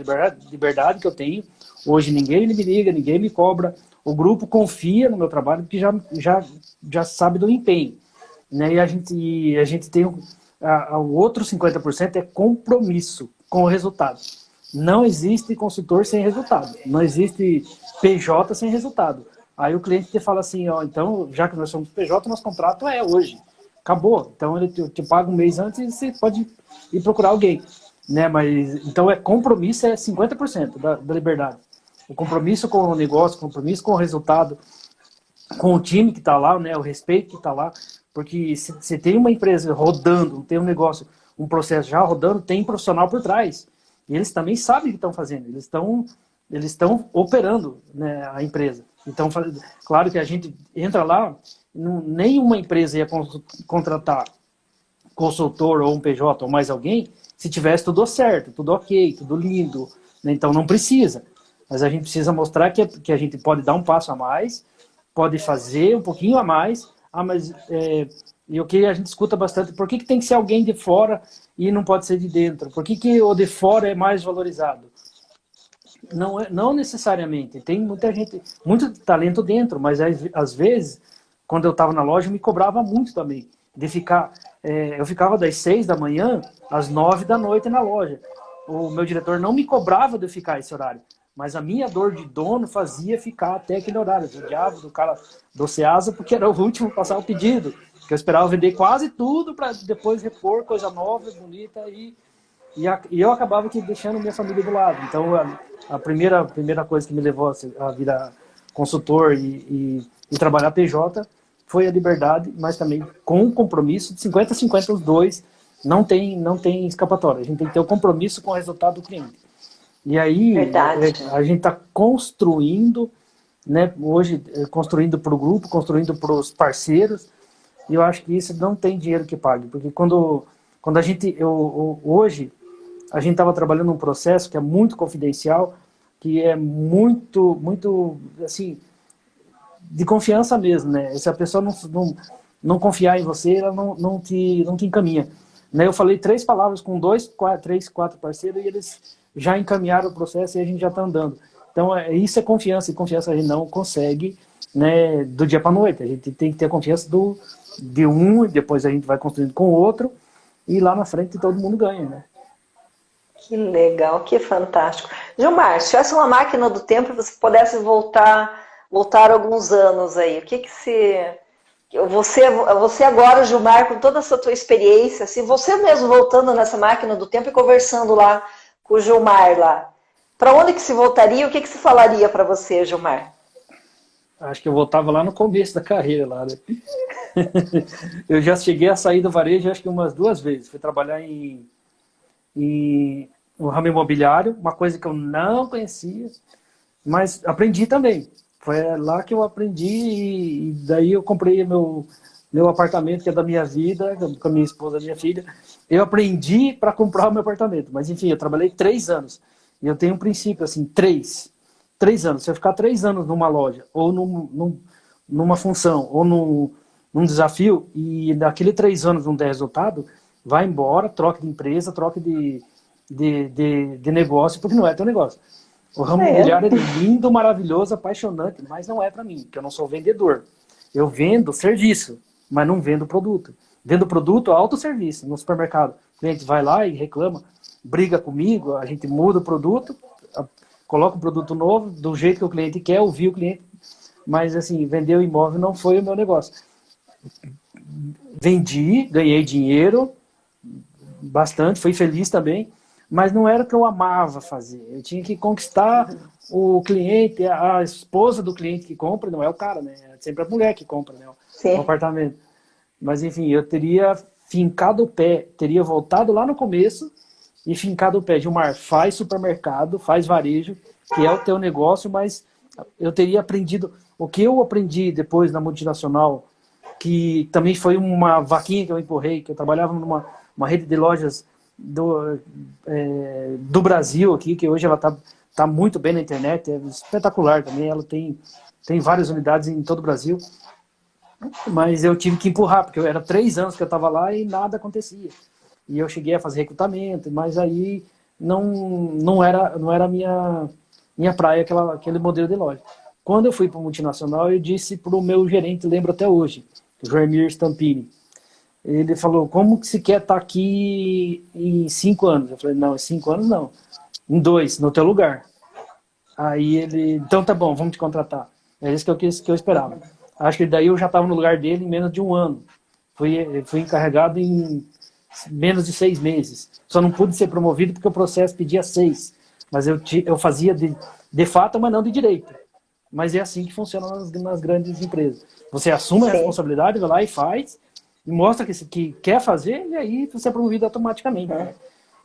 liberdade que eu tenho. Hoje ninguém me liga, ninguém me cobra. O grupo confia no meu trabalho porque já sabe do empenho. Né? E a gente tem o outro 50% é compromisso com o resultado. Não existe consultor sem resultado. Não existe PJ sem resultado. Aí o cliente te fala assim, então, já que nós somos PJ, nosso contrato é hoje. Acabou. Então ele te paga um mês antes e você pode ir procurar alguém. Né? Mas, então compromisso é 50% da liberdade. O compromisso com o negócio, o compromisso com o resultado, com o time que está lá, né? O respeito que está lá. Porque se tem uma empresa rodando, tem um negócio, um processo já rodando, tem profissional por trás. E eles também sabem o que estão fazendo. Eles estão operando, né, a empresa. Então, claro que a gente entra lá, nenhuma empresa ia contratar consultor ou um PJ ou mais alguém se tivesse tudo certo, tudo ok, tudo lindo. Né? Então não precisa. Mas a gente precisa mostrar que a gente pode dar um passo a mais, pode fazer um pouquinho a mais. E o que a gente escuta bastante, por que tem que ser alguém de fora e não pode ser de dentro? Por que o de fora é mais valorizado? Não necessariamente. Tem muita gente, muito talento dentro, mas às vezes, quando eu estava na loja, eu me cobrava muito também. Eu ficava das 6 da manhã às 9 da noite na loja. o meu diretor não me cobrava de eu ficar esse horário, mas a minha dor de dono fazia ficar até aquele horário. Eu odiava do cara do Ceasa porque era o último a passar o pedido, que eu esperava vender quase tudo para depois repor coisa nova, bonita, e eu acabava que deixando minha família do lado. Então, a primeira coisa que me levou a virar consultor e trabalhar PJ foi a liberdade, mas também com um compromisso de 50-50 os dois. Não tem escapatória. A gente tem que ter o compromisso com o resultado do cliente. E aí, a gente está construindo, né, hoje, construindo para o grupo, construindo para os parceiros, e eu acho que isso não tem dinheiro que pague. Porque quando a gente, hoje, a gente estava trabalhando num processo que é muito confidencial, que é muito, assim, de confiança mesmo, né? Se a pessoa não confiar em você, ela não te encaminha. Né? Eu falei 3 palavras com 3, 4 parceiros e eles já encaminharam o processo e a gente já está andando. Então, isso é confiança, e confiança a gente não consegue, né, do dia para a noite. A gente tem que ter a confiança de um, e depois a gente vai construindo com o outro, e lá na frente todo mundo ganha, né? Que legal, que fantástico. Gilmar, se tivesse uma máquina do tempo e você pudesse voltar alguns anos aí, o que você agora, Gilmar, com toda essa tua experiência, se você mesmo voltando nessa máquina do tempo e conversando lá com o Gilmar lá, para onde que se voltaria? O que se falaria para você, Gilmar? Acho que eu voltava lá no começo da carreira lá, né? Eu já cheguei a sair do varejo acho que umas 2 vezes. Fui trabalhar no ramo imobiliário, uma coisa que eu não conhecia, mas aprendi também. Foi lá que eu aprendi e daí eu comprei meu apartamento, que é da minha vida, com a minha esposa e minha filha. Eu aprendi para comprar o meu apartamento, mas enfim, eu trabalhei 3 anos. E eu tenho um princípio, assim, 3 anos. Se eu ficar 3 anos numa loja, ou numa função, ou num desafio, e naquele 3 anos não der resultado, vai embora, troca de empresa, troca de negócio, porque não é teu negócio. O ramo imobiliário é lindo, maravilhoso, apaixonante, mas não é para mim, porque eu não sou vendedor. Eu vendo serviço, mas não vendo produto. Vendo produto, autosserviço, no supermercado. O cliente vai lá e reclama, briga comigo, a gente muda o produto, coloca um produto novo, do jeito que o cliente quer, ouvir o cliente, mas assim, vender o imóvel não foi o meu negócio. Vendi, ganhei dinheiro, bastante, fui feliz também, mas não era o que eu amava fazer. Eu tinha que conquistar o cliente, a esposa do cliente que compra, não é o cara, né? É sempre a mulher que compra, né? O apartamento. Mas enfim, eu teria fincado o pé, teria voltado lá no começo e fincado o pé. Gilmar, faz supermercado, faz varejo, que é o teu negócio, mas eu teria aprendido o que eu aprendi depois na multinacional, que também foi uma vaquinha que eu empurrei, que eu trabalhava numa rede de lojas do Brasil aqui, que hoje ela tá muito bem na internet, é espetacular também, ela tem várias unidades em todo o Brasil, mas eu tive que empurrar, porque eu era 3 anos que eu estava lá e nada acontecia. E eu cheguei a fazer recrutamento, mas aí não era minha praia, aquele modelo de loja. Quando eu fui para o multinacional, eu disse para o meu gerente, lembro até hoje, o Joemir Stampini, ele falou, como que se quer estar aqui em 5 anos? Eu falei, não, em 5 anos não, em 2, no teu lugar. Aí ele, então tá bom, vamos te contratar. É isso que eu esperava. Acho que daí eu já estava no lugar dele em menos de 1 ano. Fui encarregado em menos de 6 meses. Só não pude ser promovido porque o processo pedia 6. Mas eu fazia de fato, mas não de direito. Mas é assim que funciona nas grandes empresas. Você assume a responsabilidade, vai lá e faz, e mostra que quer fazer, e aí você é promovido automaticamente.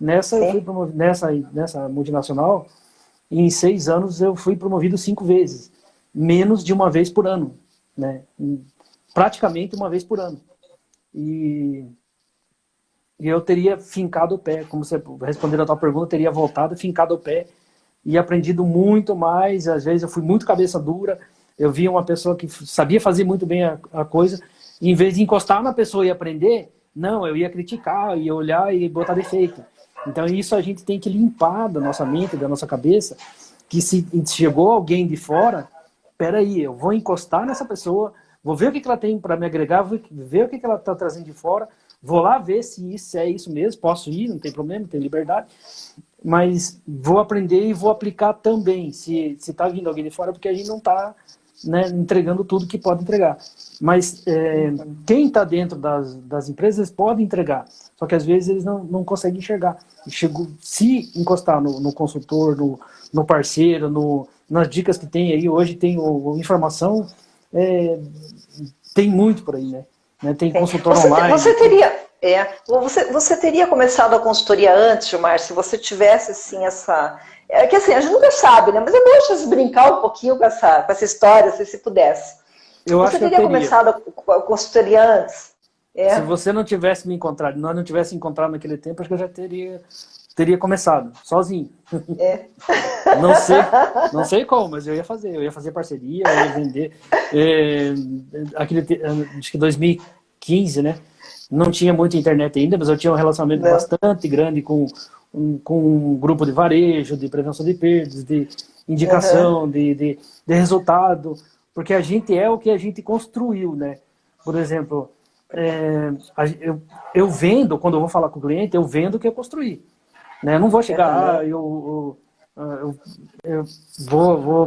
Né? Eu fui promovido, nessa multinacional, em 6 anos eu fui promovido 5 vezes. Menos de 1 vez por ano. Né? Praticamente 1 vez por ano. E eu teria fincado o pé, como você respondendo a tua pergunta, eu teria voltado, fincado o pé e aprendido muito mais. Às vezes eu fui muito cabeça dura, eu via uma pessoa que sabia fazer muito bem a coisa, e em vez de encostar na pessoa e aprender, não, eu ia criticar, ia olhar e botar defeito. Então isso a gente tem que limpar da nossa mente, da nossa cabeça, que se chegou alguém de fora, peraí, eu vou encostar nessa pessoa, vou ver o que ela tem para me agregar, vou ver o que ela está trazendo de fora, vou lá ver se é isso mesmo, posso ir, não tem problema, tem liberdade. mas vou aprender e vou aplicar também. Se está vindo alguém de fora, porque a gente não está, né, entregando tudo que pode entregar. Mas quem está dentro das empresas pode entregar, só que às vezes eles não conseguem enxergar. Se encostar no consultor, no parceiro, nas dicas que tem aí, hoje tem informação, tem muito por aí, né? Tem consultor online. Você teria começado a consultoria antes, Gilmar, se você tivesse assim essa... É que assim, a gente nunca sabe, né? Mas eu deixo brincar um pouquinho com essa história, se pudesse. Você teria começado a consultoria antes? Se você não tivesse me encontrado, nós não tivéssemos encontrado naquele tempo, acho que eu já teria começado, sozinho. Não sei como, mas eu ia fazer parceria, eu ia vender. Acho que 2015, né? Não tinha muita internet ainda, mas eu tinha um relacionamento bastante grande com um grupo de varejo, de prevenção de perdas, de indicação, de resultado, porque a gente é o que a gente construiu, né? Por exemplo, eu vendo, quando eu vou falar com o cliente, eu vendo o que eu construí. Né? Eu não vou chegar, eu vou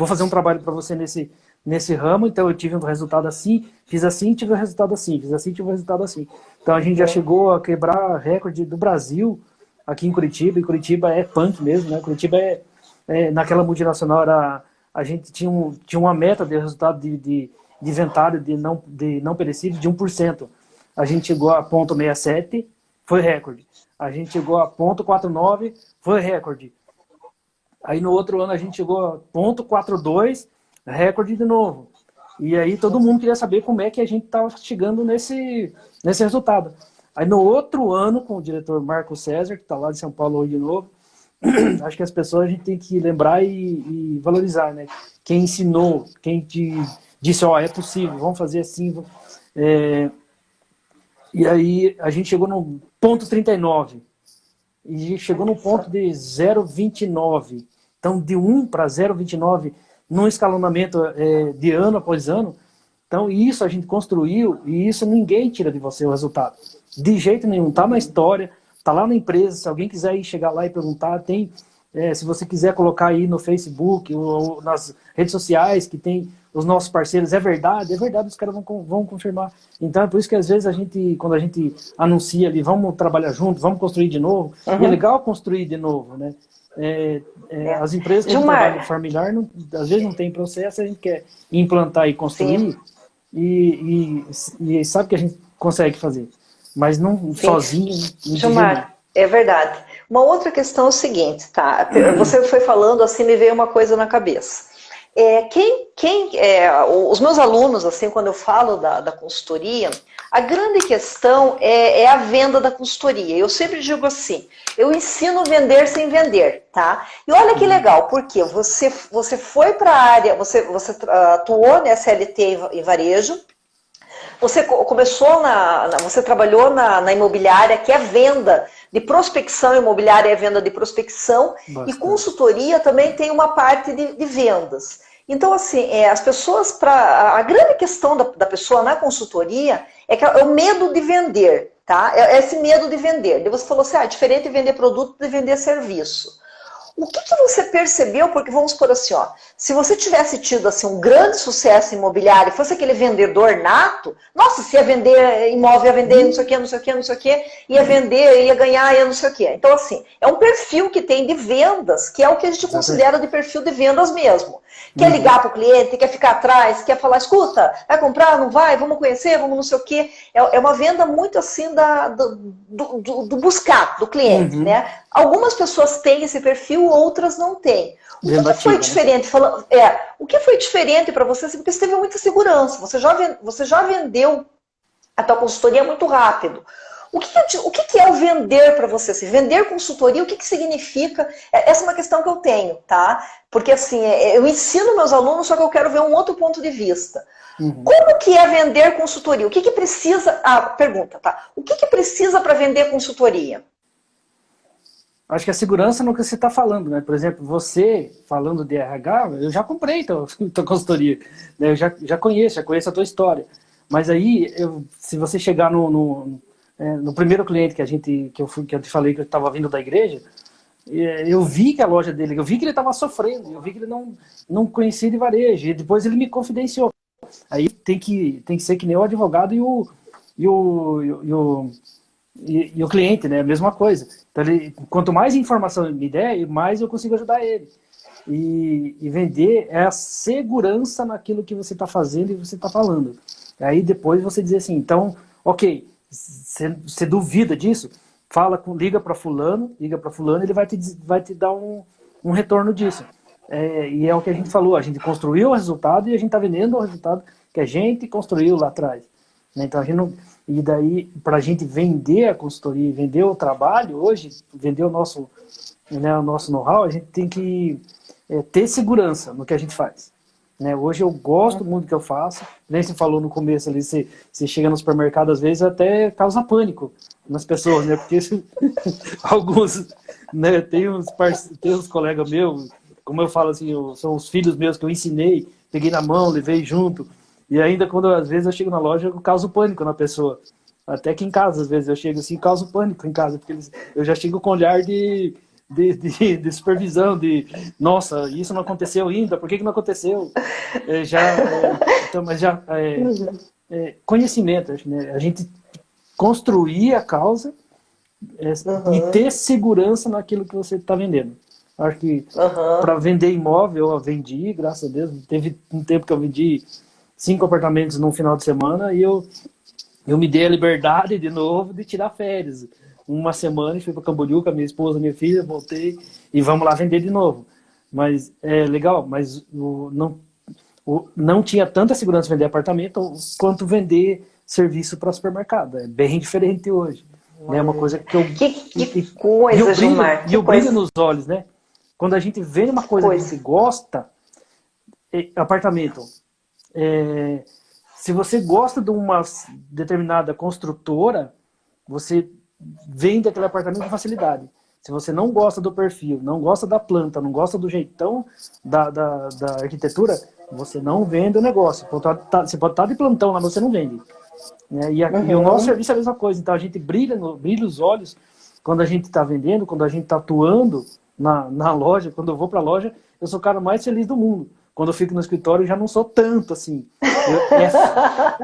fazer um trabalho para você nesse ramo, então eu tive um resultado assim, fiz assim, tive um resultado assim, fiz assim, tive um resultado assim. Então a gente já chegou a quebrar recorde do Brasil aqui em Curitiba, e Curitiba é punk mesmo, né? Curitiba naquela multinacional a gente tinha uma meta de resultado de inventário de não perecíveis de 1%. A gente chegou a 0,67, foi recorde. A gente chegou a 0,49, foi recorde. Aí no outro ano a gente chegou a 0,42, recorde de novo. E aí todo mundo queria saber como é que a gente estava chegando nesse resultado. Aí no outro ano, com o diretor Marco César, que está lá de São Paulo hoje de novo, acho que as pessoas a gente tem que lembrar e valorizar, né? Quem ensinou, quem te disse, é possível, vamos fazer assim. E aí a gente chegou no ponto 39. E chegou no ponto de 0,29. Então, de 1 para 0,29, num escalonamento de ano após ano. Então, isso a gente construiu, e isso ninguém tira de você o resultado. De jeito nenhum. Está na história, está lá na empresa. Se alguém quiser ir chegar lá e perguntar, tem... se você quiser colocar aí no Facebook ou nas redes sociais que tem os nossos parceiros, é verdade, os caras vão confirmar. Então é por isso que às vezes quando a gente anuncia ali, vamos trabalhar junto, vamos construir de novo, e é legal construir de novo, né? As empresas que trabalham familiar, às vezes não tem processo, a gente quer implantar e construir, e sabe que a gente consegue fazer, mas não sozinho. Gilmar, é verdade. Uma outra questão é o seguinte, tá? Você foi falando assim, me veio uma coisa na cabeça. Os meus alunos, assim, quando eu falo da consultoria, a grande questão é a venda da consultoria. Eu sempre digo assim, eu ensino a vender sem vender, tá? E olha que legal, porque você foi para a área, você atuou na SLT e varejo, você começou você trabalhou na imobiliária, que é venda de prospecção imobiliária, é venda de prospecção, e consultoria também tem uma parte de vendas. Então, assim, as pessoas, a grande questão da pessoa na consultoria é o medo de vender, tá? É esse medo de vender. Daí você falou assim, é diferente de vender produto de vender serviço. O que você percebeu? Porque vamos por assim, ó, se você tivesse tido assim, um grande sucesso imobiliário e fosse aquele vendedor nato, nossa, se ia vender imóvel, ia vender não sei o que, não sei o que, não sei o que, ia vender, ia ganhar, ia não sei o que. Então, assim, é um perfil que tem de vendas, que é o que a gente considera de perfil de vendas mesmo. Quer ligar para o cliente, quer ficar atrás, quer falar, escuta, vai comprar, não vai, vamos conhecer, vamos não sei o quê. É uma venda muito assim do buscar, do cliente, né? Algumas pessoas têm esse perfil, outras não têm. O que foi diferente? O que foi diferente para você? Porque você teve muita segurança, você já vendeu a tua consultoria muito rápido. O que é o vender para você? Assim, vender consultoria, o que significa? Essa é uma questão que eu tenho, tá? Porque assim, eu ensino meus alunos, só que eu quero ver um outro ponto de vista. Como que é vender consultoria? O que precisa... pergunta, tá? O que precisa para vender consultoria? Acho que a segurança no que você está falando, né? Por exemplo, você falando de RH, eu já comprei tua consultoria, né? Eu já conheço a tua história. Mas aí, se você chegar no primeiro cliente que eu te falei que eu estava vindo da igreja, eu vi que a loja dele, eu vi que ele estava sofrendo, eu vi que ele não conhecia de varejo, e depois ele me confidenciou. Aí tem que ser que nem o advogado e o cliente, né? A mesma coisa. Então, quanto mais informação ele me der, mais eu consigo ajudar ele. E vender é a segurança naquilo que você está fazendo e você está falando. Aí depois você dizer assim, então, ok, você duvida disso? Liga para fulano, ele vai te dar um retorno disso. E é o que a gente falou, a gente construiu o resultado e a gente está vendendo o resultado que a gente construiu lá atrás. Né? Então, e daí, para a gente vender a consultoria, vender o trabalho hoje, vender o nosso know-how, a gente tem que ter segurança no que a gente faz. Né? Hoje eu gosto muito do que eu faço. Nem você falou no começo ali, você chega no supermercado, às vezes até causa pânico nas pessoas, né? Porque alguns, né, tem uns colegas meus, como eu falo assim, são os filhos meus que eu ensinei, peguei na mão, levei junto, e ainda quando às vezes eu chego na loja, eu causo pânico na pessoa. Até que em casa, às vezes eu chego assim, causo pânico em casa, porque eu já chego com olhar de supervisão, nossa, isso não aconteceu ainda, por que não aconteceu? Conhecimento, né? A gente construir a causa e ter segurança naquilo que você está vendendo. Acho que para vender imóvel, eu vendi, graças a Deus, teve um tempo que eu vendi 5 apartamentos num final de semana e eu me dei a liberdade de novo de tirar férias. Uma semana e fui para Camboriú com a minha esposa, minha filha, voltei e vamos lá vender de novo. Mas é legal, mas não tinha tanta segurança vender apartamento quanto vender serviço para supermercado. É bem diferente hoje. É uma coisa que eu... Que coisa, Gilmar. E o brilho nos olhos, né? Quando a gente vê uma coisa que você gosta, apartamento, se você gosta de uma determinada construtora, você vende aquele apartamento com facilidade. Se você não gosta do perfil, não gosta da planta, não gosta do jeitão da arquitetura, você não vende o negócio. Você pode estar de plantão lá, mas você não vende. E o nosso serviço é a mesma coisa. Então a gente brilha os olhos quando a gente está vendendo, quando a gente está atuando na loja. Quando eu vou para a loja, eu sou o cara mais feliz do mundo. Quando eu fico no escritório, eu já não sou tanto assim.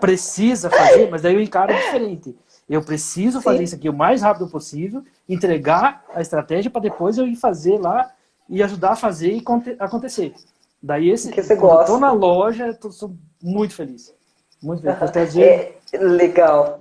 Precisa fazer, mas daí eu encaro diferente. Eu preciso fazer isso aqui o mais rápido possível, entregar a estratégia para depois eu ir fazer lá e ajudar a fazer e acontecer. Daí quando eu estou na loja, eu sou muito feliz. Muito feliz.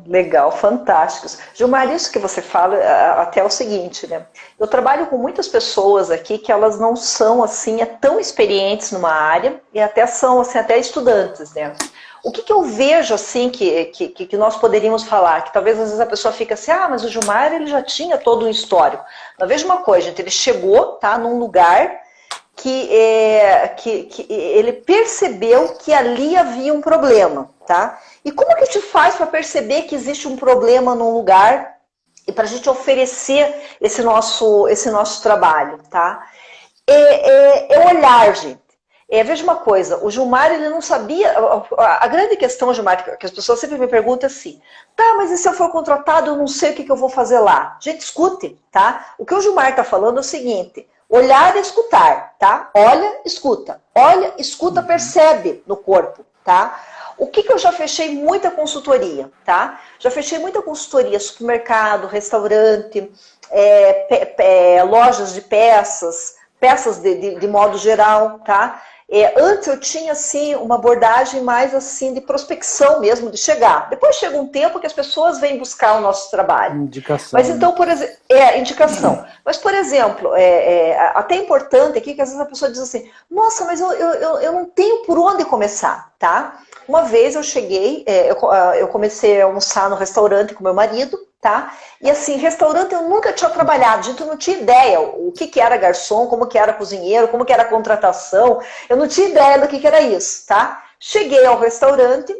Legal, fantásticos. Gilmar, isso que você fala até é o seguinte, né? Eu trabalho com muitas pessoas aqui que elas não são assim, tão experientes numa área e até são assim, até estudantes, né? O que eu vejo assim que nós poderíamos falar? Que talvez às vezes a pessoa fica assim, mas o Gilmar ele já tinha todo um histórico. Mas veja uma coisa, gente, ele chegou, tá, num lugar que ele percebeu que ali havia um problema, tá? E como que a gente faz para perceber que existe um problema num lugar e para a gente oferecer esse nosso trabalho, tá? É olhar, gente. Veja uma coisa, o Gilmar ele não sabia, a grande questão, Gilmar, que as pessoas sempre me perguntam assim, tá, mas e se eu for contratado, eu não sei o que eu vou fazer lá. Gente, escute, tá? O que o Gilmar está falando é o seguinte, olhar e escutar, tá? Olha, escuta, percebe no corpo, tá? O que eu já fechei muita consultoria, tá? Já fechei muita consultoria, supermercado, restaurante, lojas de peças de modo geral, tá? Antes eu tinha, assim, uma abordagem mais, assim, de prospecção mesmo, de chegar. Depois chega um tempo que as pessoas vêm buscar o nosso trabalho. Indicação. Mas então, por exemplo... indicação. Mas, por exemplo, até importante aqui que às vezes a pessoa diz assim, nossa, mas eu não tenho por onde começar, tá? Uma vez eu cheguei, eu comecei a almoçar no restaurante com meu marido, tá? E assim, restaurante eu nunca tinha trabalhado, gente, eu não tinha ideia o que era garçom, como que era cozinheiro, como que era contratação, eu não tinha ideia do que era isso, tá? Cheguei ao restaurante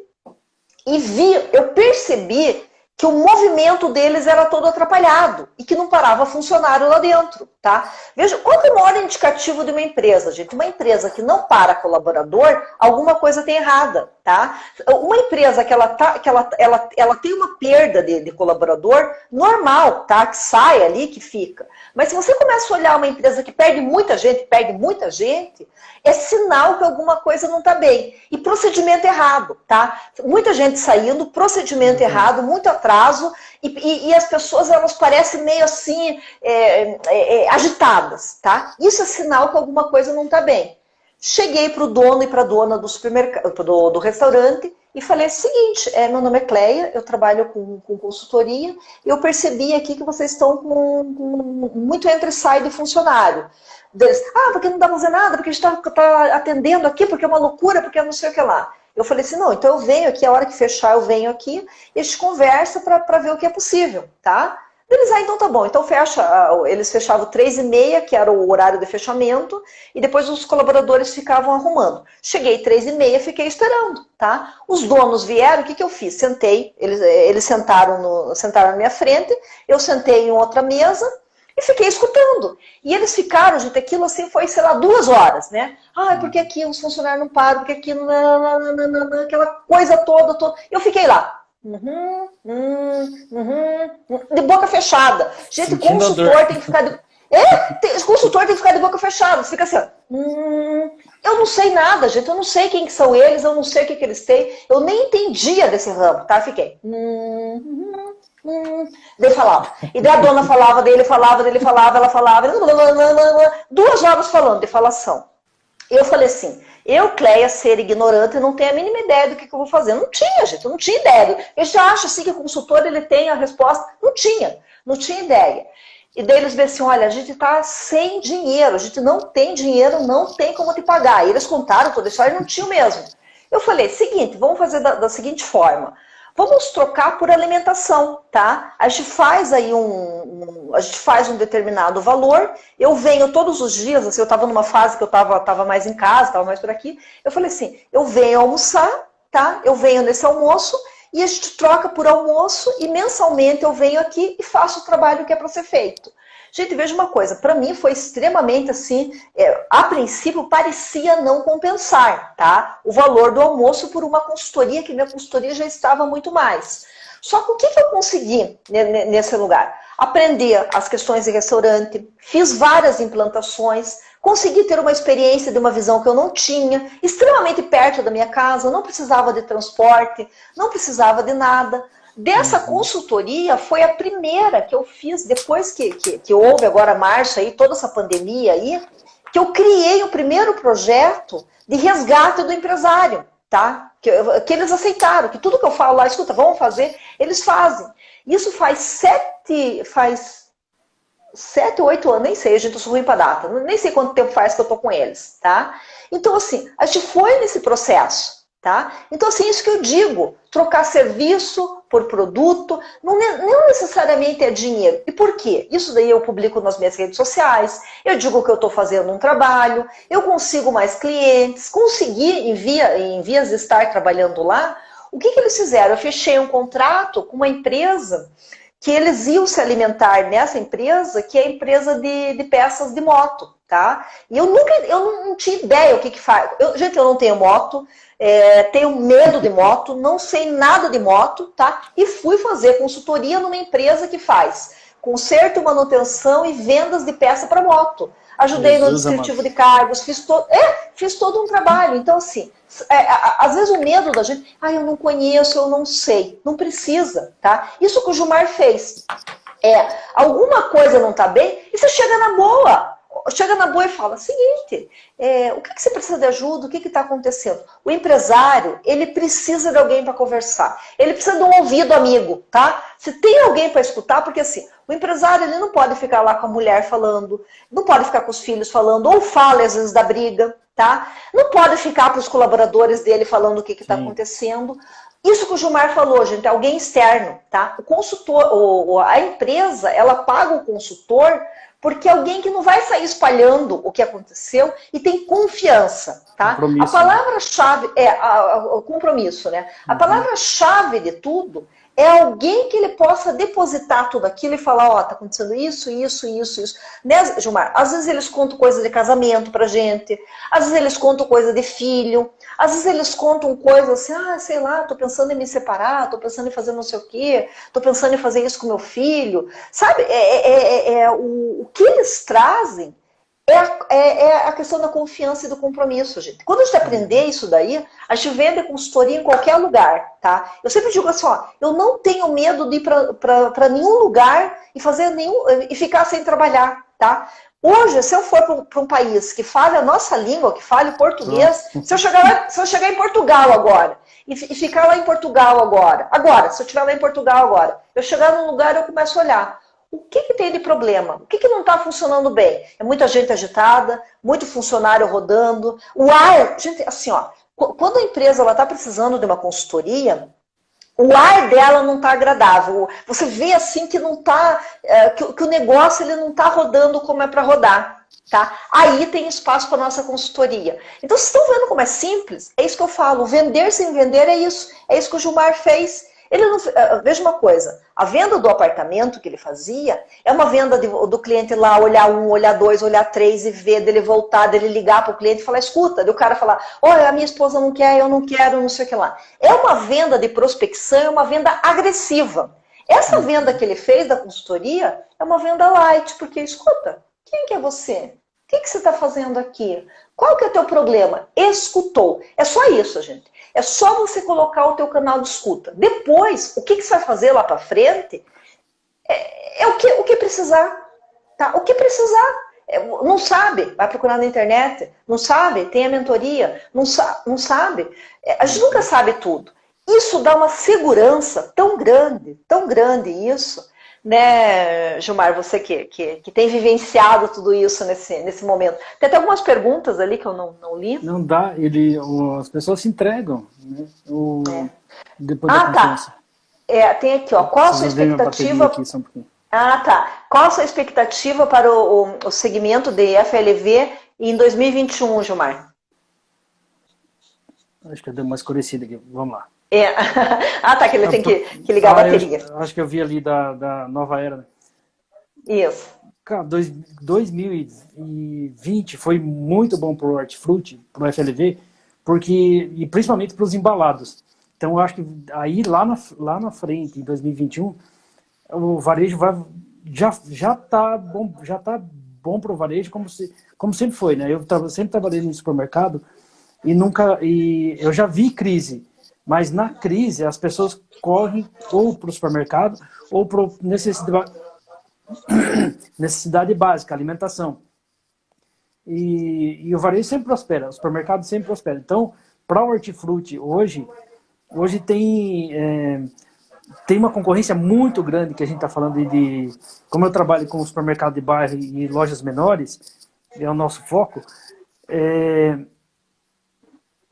e eu percebi que o movimento deles era todo atrapalhado e que não parava funcionário lá dentro, tá? Veja, qual é o maior indicativo de uma empresa, gente? Uma empresa que não para colaborador, alguma coisa tem errada. tá? Uma empresa que ela tem uma perda de colaborador normal, tá? Que sai ali, que fica. Mas se você começa a olhar uma empresa que perde muita gente, é sinal que alguma coisa não está bem. E procedimento errado, tá? Muita gente saindo, procedimento errado, muito atraso, e as pessoas, elas parecem meio assim, agitadas, tá? Isso é sinal que alguma coisa não está bem. Cheguei para o dono e para a dona do supermercado, do restaurante, e falei o seguinte: meu nome é Cleia, eu trabalho com consultoria, e eu percebi aqui que vocês estão com muito entra e sai de funcionário. Deles, porque não dá pra fazer nada, porque a gente tá atendendo aqui, porque é uma loucura, porque eu não sei o que lá. Eu falei assim, não, então eu venho aqui, a hora que fechar eu venho aqui, e a gente conversa para ver o que é possível, tá? Eles, então tá bom, então eles fechavam 3h30, que era o horário de fechamento, e depois os colaboradores ficavam arrumando. Cheguei 3h30, fiquei esperando, tá? Os donos vieram, o que eu fiz? Sentei, eles sentaram na minha frente, eu sentei em outra mesa, e fiquei escutando. E eles ficaram, gente, aquilo assim foi, sei lá, 2 horas, né? Porque aqui os funcionários não param, porque aqui aquela coisa toda. Eu fiquei lá. De boca fechada. Gente, consultor tem que ficar de... consultor tem que ficar de boca fechada. Você fica assim, ó. Eu não sei nada, gente. Eu não sei quem que são eles, eu não sei o que eles têm. Eu nem entendia desse ramo, tá? Fiquei. Daí falava. E daí a dona falava, dele falava, ela falava. 2 horas falando de falação. Eu falei assim, eu, Cleia, ser ignorante, não tenho a mínima ideia do que eu vou fazer. Não tinha, gente, eu não tinha ideia. Eu já acho assim que o consultor ele tem a resposta. Não tinha ideia. E daí eles disseram assim, olha, a gente tá sem dinheiro, a gente não tem dinheiro, não tem como te pagar. E eles contaram toda a história e não tinham mesmo. Eu falei, seguinte, vamos fazer da seguinte forma. Vamos trocar por alimentação, tá? A gente faz aí um determinado valor. Eu venho todos os dias, assim, eu estava numa fase que eu estava mais em casa, estava mais por aqui. Eu falei assim, eu venho almoçar, tá? Eu venho nesse almoço e a gente troca por almoço e mensalmente eu venho aqui e faço o trabalho que é para ser feito. Gente, veja uma coisa, para mim foi extremamente assim, a princípio parecia não compensar, tá? O valor do almoço por uma consultoria, que minha consultoria já estava muito mais. Só que o que eu consegui nesse lugar? Aprender as questões de restaurante, fiz várias implantações, consegui ter uma experiência de uma visão que eu não tinha, extremamente perto da minha casa, não precisava de transporte, não precisava de nada. Dessa consultoria foi a primeira que eu fiz depois que houve agora março aí, toda essa pandemia aí, que eu criei o primeiro projeto de resgate do empresário, tá? Que eles aceitaram, que tudo que eu falo lá, escuta, vamos fazer, eles fazem. Isso faz 7 ou 8 anos, nem sei, gente, eu sou ruim para data, nem sei quanto tempo faz que eu tô com eles, tá? Então assim, a gente foi nesse processo, tá? Então assim, isso que eu digo, trocar serviço por produto, não necessariamente é dinheiro. E por quê? Isso daí eu publico nas minhas redes sociais, eu digo que eu estou fazendo um trabalho, eu consigo mais clientes, consegui, em vias de estar trabalhando lá, o que eles fizeram? Eu fechei um contrato com uma empresa que eles iam se alimentar nessa empresa, que é a empresa de peças de moto, tá? E eu não tinha ideia o que faz. Gente, eu não tenho moto, tenho medo de moto, não sei nada de moto, tá? E fui fazer consultoria numa empresa que faz conserto, manutenção e vendas de peça para moto. Ajudei no descritivo de cargos, fiz todo um trabalho. Então, assim, às vezes o medo da gente, eu não conheço, eu não sei. Não precisa, tá? Isso que o Gilmar fez. Alguma coisa não tá bem, e você chega na boa. Chega na boa e fala, seguinte, o que você precisa de ajuda, o que está acontecendo? O empresário, ele precisa de alguém para conversar, ele precisa de um ouvido amigo, tá? Se tem alguém para escutar, porque assim, o empresário ele não pode ficar lá com a mulher falando, não pode ficar com os filhos falando, ou fala às vezes da briga, tá? Não pode ficar para os colaboradores dele falando o que está acontecendo. Isso que o Gilmar falou, gente, é alguém externo, tá? O consultor, a empresa, ela paga o consultor porque é alguém que não vai sair espalhando o que aconteceu e tem confiança, tá? A palavra-chave o compromisso, né? A palavra-chave de tudo É alguém que ele possa depositar tudo aquilo e falar, ó, tá acontecendo isso, isso, isso, isso. Né, Gilmar? Às vezes eles contam coisa de casamento pra gente, às vezes eles contam coisa de filho, às vezes eles contam coisas assim, sei lá, tô pensando em me separar, tô pensando em fazer não sei o quê, tô pensando em fazer isso com meu filho. Sabe, o que eles trazem é a questão da confiança e do compromisso, gente. Quando a gente aprender isso daí, a gente vende consultoria em qualquer lugar, tá? Eu sempre digo assim, ó, eu não tenho medo de ir para nenhum lugar e ficar sem trabalhar, tá? Hoje, se eu for para um país que fale a nossa língua, que fale português, se eu chegar em Portugal agora e ficar lá em Portugal agora, se eu estiver lá em Portugal agora, eu chegar num lugar eu começo a olhar. O que tem de problema? O que não está funcionando bem? É muita gente agitada, muito funcionário rodando. O ar, gente, assim, ó, quando a empresa está precisando de uma consultoria, o ar dela não está agradável. Você vê assim que não tá, que o negócio ele não está rodando como é para rodar. Tá? Aí tem espaço para nossa consultoria. Então, vocês estão vendo como é simples? É isso que eu falo. Vender sem vender é isso. É isso que o Gilmar fez. Ele não, veja uma coisa, a venda do apartamento que ele fazia é uma venda do cliente lá olhar um, olhar dois, olhar três e ver, dele voltar, dele ligar para o cliente e falar, escuta, do cara falar, olha, a minha esposa não quer, eu não quero, não sei o que lá. É uma venda de prospecção, é uma venda agressiva. Essa venda que ele fez da consultoria é uma venda light, porque, escuta, quem que é você? O que você está fazendo aqui? Qual que é o teu problema? Escutou. É só isso, gente. É só você colocar o teu canal de escuta. Depois, o que você vai fazer lá para frente é o que precisar. Tá? O que precisar. Não sabe, vai procurar na internet. Não sabe, tem a mentoria. Não sabe. A gente nunca sabe tudo. Isso dá uma segurança tão grande isso. Né, Gilmar, você que tem vivenciado tudo isso nesse momento. Tem até algumas perguntas ali que eu não li. Não dá, as pessoas se entregam, né? Depois da confiança. Tá. Tem aqui, ó. Qual a sua expectativa? Aqui, só um pouquinho. Tá. Qual a sua expectativa para o segmento de FLV em 2021, Gilmar? Acho que eu dei uma escurecida aqui. Vamos lá. Tá, que ele tem que ligar a bateria. Acho que eu vi ali da nova era. Né? Isso. Cara, 2020 foi muito bom pro Hortifruti, pro FLV, e principalmente para os embalados. Então, eu acho que aí lá na frente, em 2021, o varejo já tá bom pro varejo, como sempre foi, né? Eu sempre trabalhei no supermercado e eu já vi crise. Mas na crise, as pessoas correm ou para o supermercado ou para necessidade básica, alimentação. E o varejo sempre prospera, o supermercado sempre prospera. Então, para o Hortifruti, hoje tem uma concorrência muito grande, que a gente está falando como eu trabalho com o supermercado de bairro e lojas menores, é o nosso foco,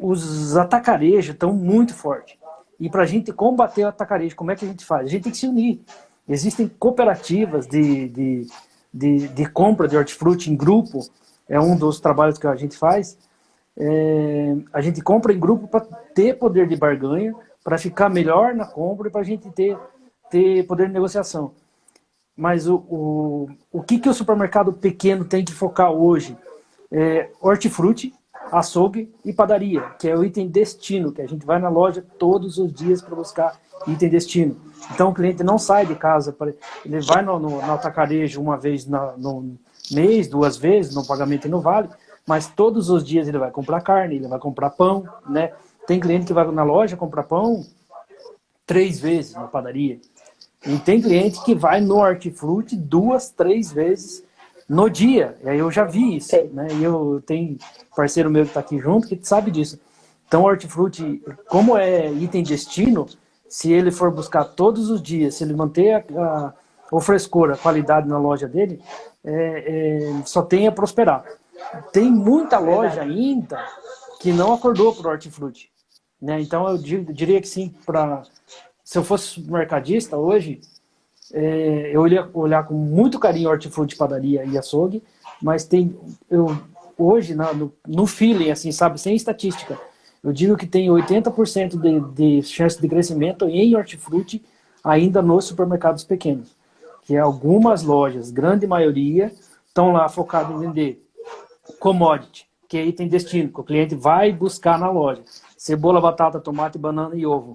os atacarejos estão muito fortes. E para a gente combater o atacarejo, como é que a gente faz? A gente tem que se unir. Existem cooperativas de compra de hortifruti em grupo, é um dos trabalhos que a gente faz. A gente compra em grupo para ter poder de barganha, para ficar melhor na compra e para a gente ter poder de negociação. Mas o que o supermercado pequeno tem que focar hoje? Hortifruti, açougue e padaria, que é o item destino, que a gente vai na loja todos os dias para buscar item destino. Então o cliente não sai de casa, ele vai no atacarejo uma vez no mês, 2 vezes, no pagamento e no vale, mas todos os dias ele vai comprar carne, ele vai comprar pão, né? Tem cliente que vai na loja comprar pão 3 vezes na padaria. E tem cliente que vai no Hortifruti 2, 3 vezes no dia. E aí eu já vi isso, né? E eu tenho parceiro meu que está aqui junto que sabe disso. Então o Hortifruti, como é item destino, se ele for buscar todos os dias, se ele manter o frescor, a qualidade na loja dele, só tem a prosperar. Tem muita loja ainda que não acordou para o Hortifruti, né? Então eu diria que sim, se eu fosse mercadista hoje, eu ia olhar com muito carinho hortifruti, padaria e açougue, mas hoje, no feeling, assim, sabe, sem estatística, eu digo que tem 80% de chance de crescimento em hortifruti, ainda nos supermercados pequenos, que é algumas lojas, grande maioria, estão lá focadas em vender commodity, que aí tem destino, que o cliente vai buscar na loja. Cebola, batata, tomate, banana e ovo.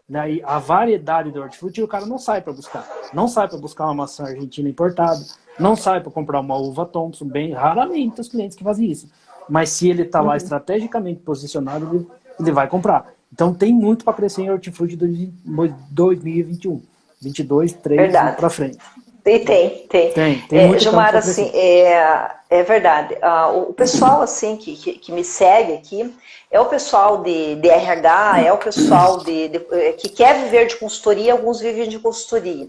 Daí, a variedade de hortifruti, o cara não sai para buscar. Não sai para buscar uma maçã argentina importada, não sai para comprar uma uva Thompson, bem raramente os clientes que fazem isso. Mas se ele está lá estrategicamente posicionado, ele vai comprar. Então tem muito para crescer em hortifruti de 2021, 22, 3 para frente. Tem muito Gilmar, assim, é verdade. O pessoal assim que me segue aqui é o pessoal de RH, é o pessoal que quer viver de consultoria, alguns vivem de consultoria.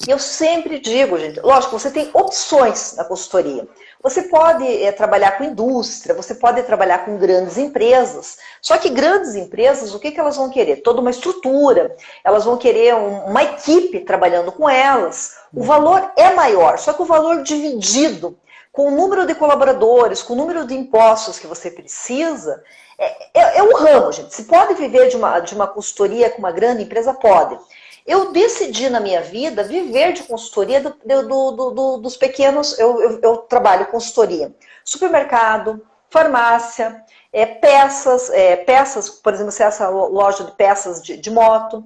E eu sempre digo, gente, lógico, você tem opções na consultoria. Você pode trabalhar com indústria, você pode trabalhar com grandes empresas, só que grandes empresas, o que elas vão querer? Toda uma estrutura, elas vão querer uma equipe trabalhando com elas. O valor é maior, só que o valor dividido com o número de colaboradores, com o número de impostos que você precisa, é um ramo, gente. Se pode viver de uma consultoria com uma grande empresa? Pode. Eu decidi na minha vida viver de consultoria dos pequenos, eu trabalho consultoria, supermercado, farmácia, peças, por exemplo, se essa loja de peças de moto,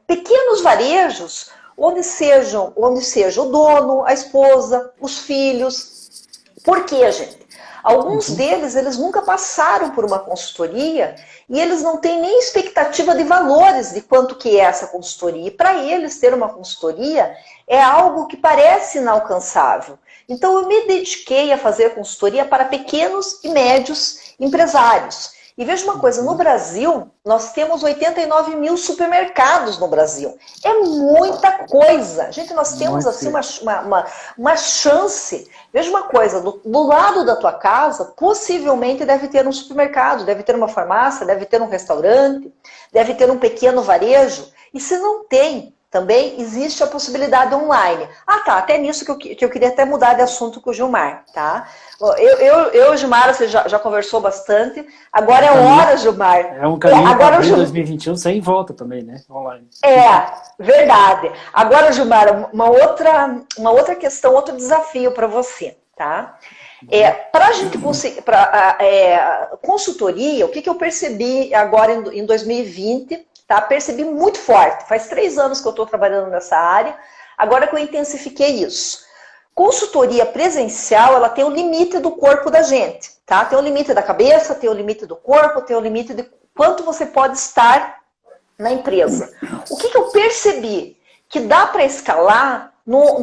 pequenos varejos, onde seja o dono, a esposa, os filhos. Por quê, gente? Alguns deles, eles nunca passaram por uma consultoria e eles não têm nem expectativa de valores de quanto que é essa consultoria. E para eles ter uma consultoria é algo que parece inalcançável. Então eu me dediquei a fazer consultoria para pequenos e médios empresários. E veja uma coisa, no Brasil, nós temos 89 mil supermercados no Brasil. É muita coisa. Gente, nós temos assim uma chance. Veja uma coisa, do lado da tua casa, possivelmente deve ter um supermercado, deve ter uma farmácia, deve ter um restaurante, deve ter um pequeno varejo. E se não tem, também existe a possibilidade online. Tá, até nisso que eu queria até mudar de assunto com o Gilmar, tá? Eu Gilmar, você já conversou bastante. Agora é hora, Gilmar. É um caminho para 2021 sem volta também, né? Online. Verdade. Agora, Gilmar, uma outra questão, outro desafio para você, tá? Para a gente conseguir, consultoria, o que eu percebi agora em 2020, tá? Percebi muito forte. Faz 3 anos que eu estou trabalhando nessa área, agora que eu intensifiquei isso. Consultoria presencial, ela tem o limite do corpo da gente, tá? Tem o limite da cabeça, tem o limite do corpo, tem o limite de quanto você pode estar na empresa. O que eu percebi? Que dá para escalar no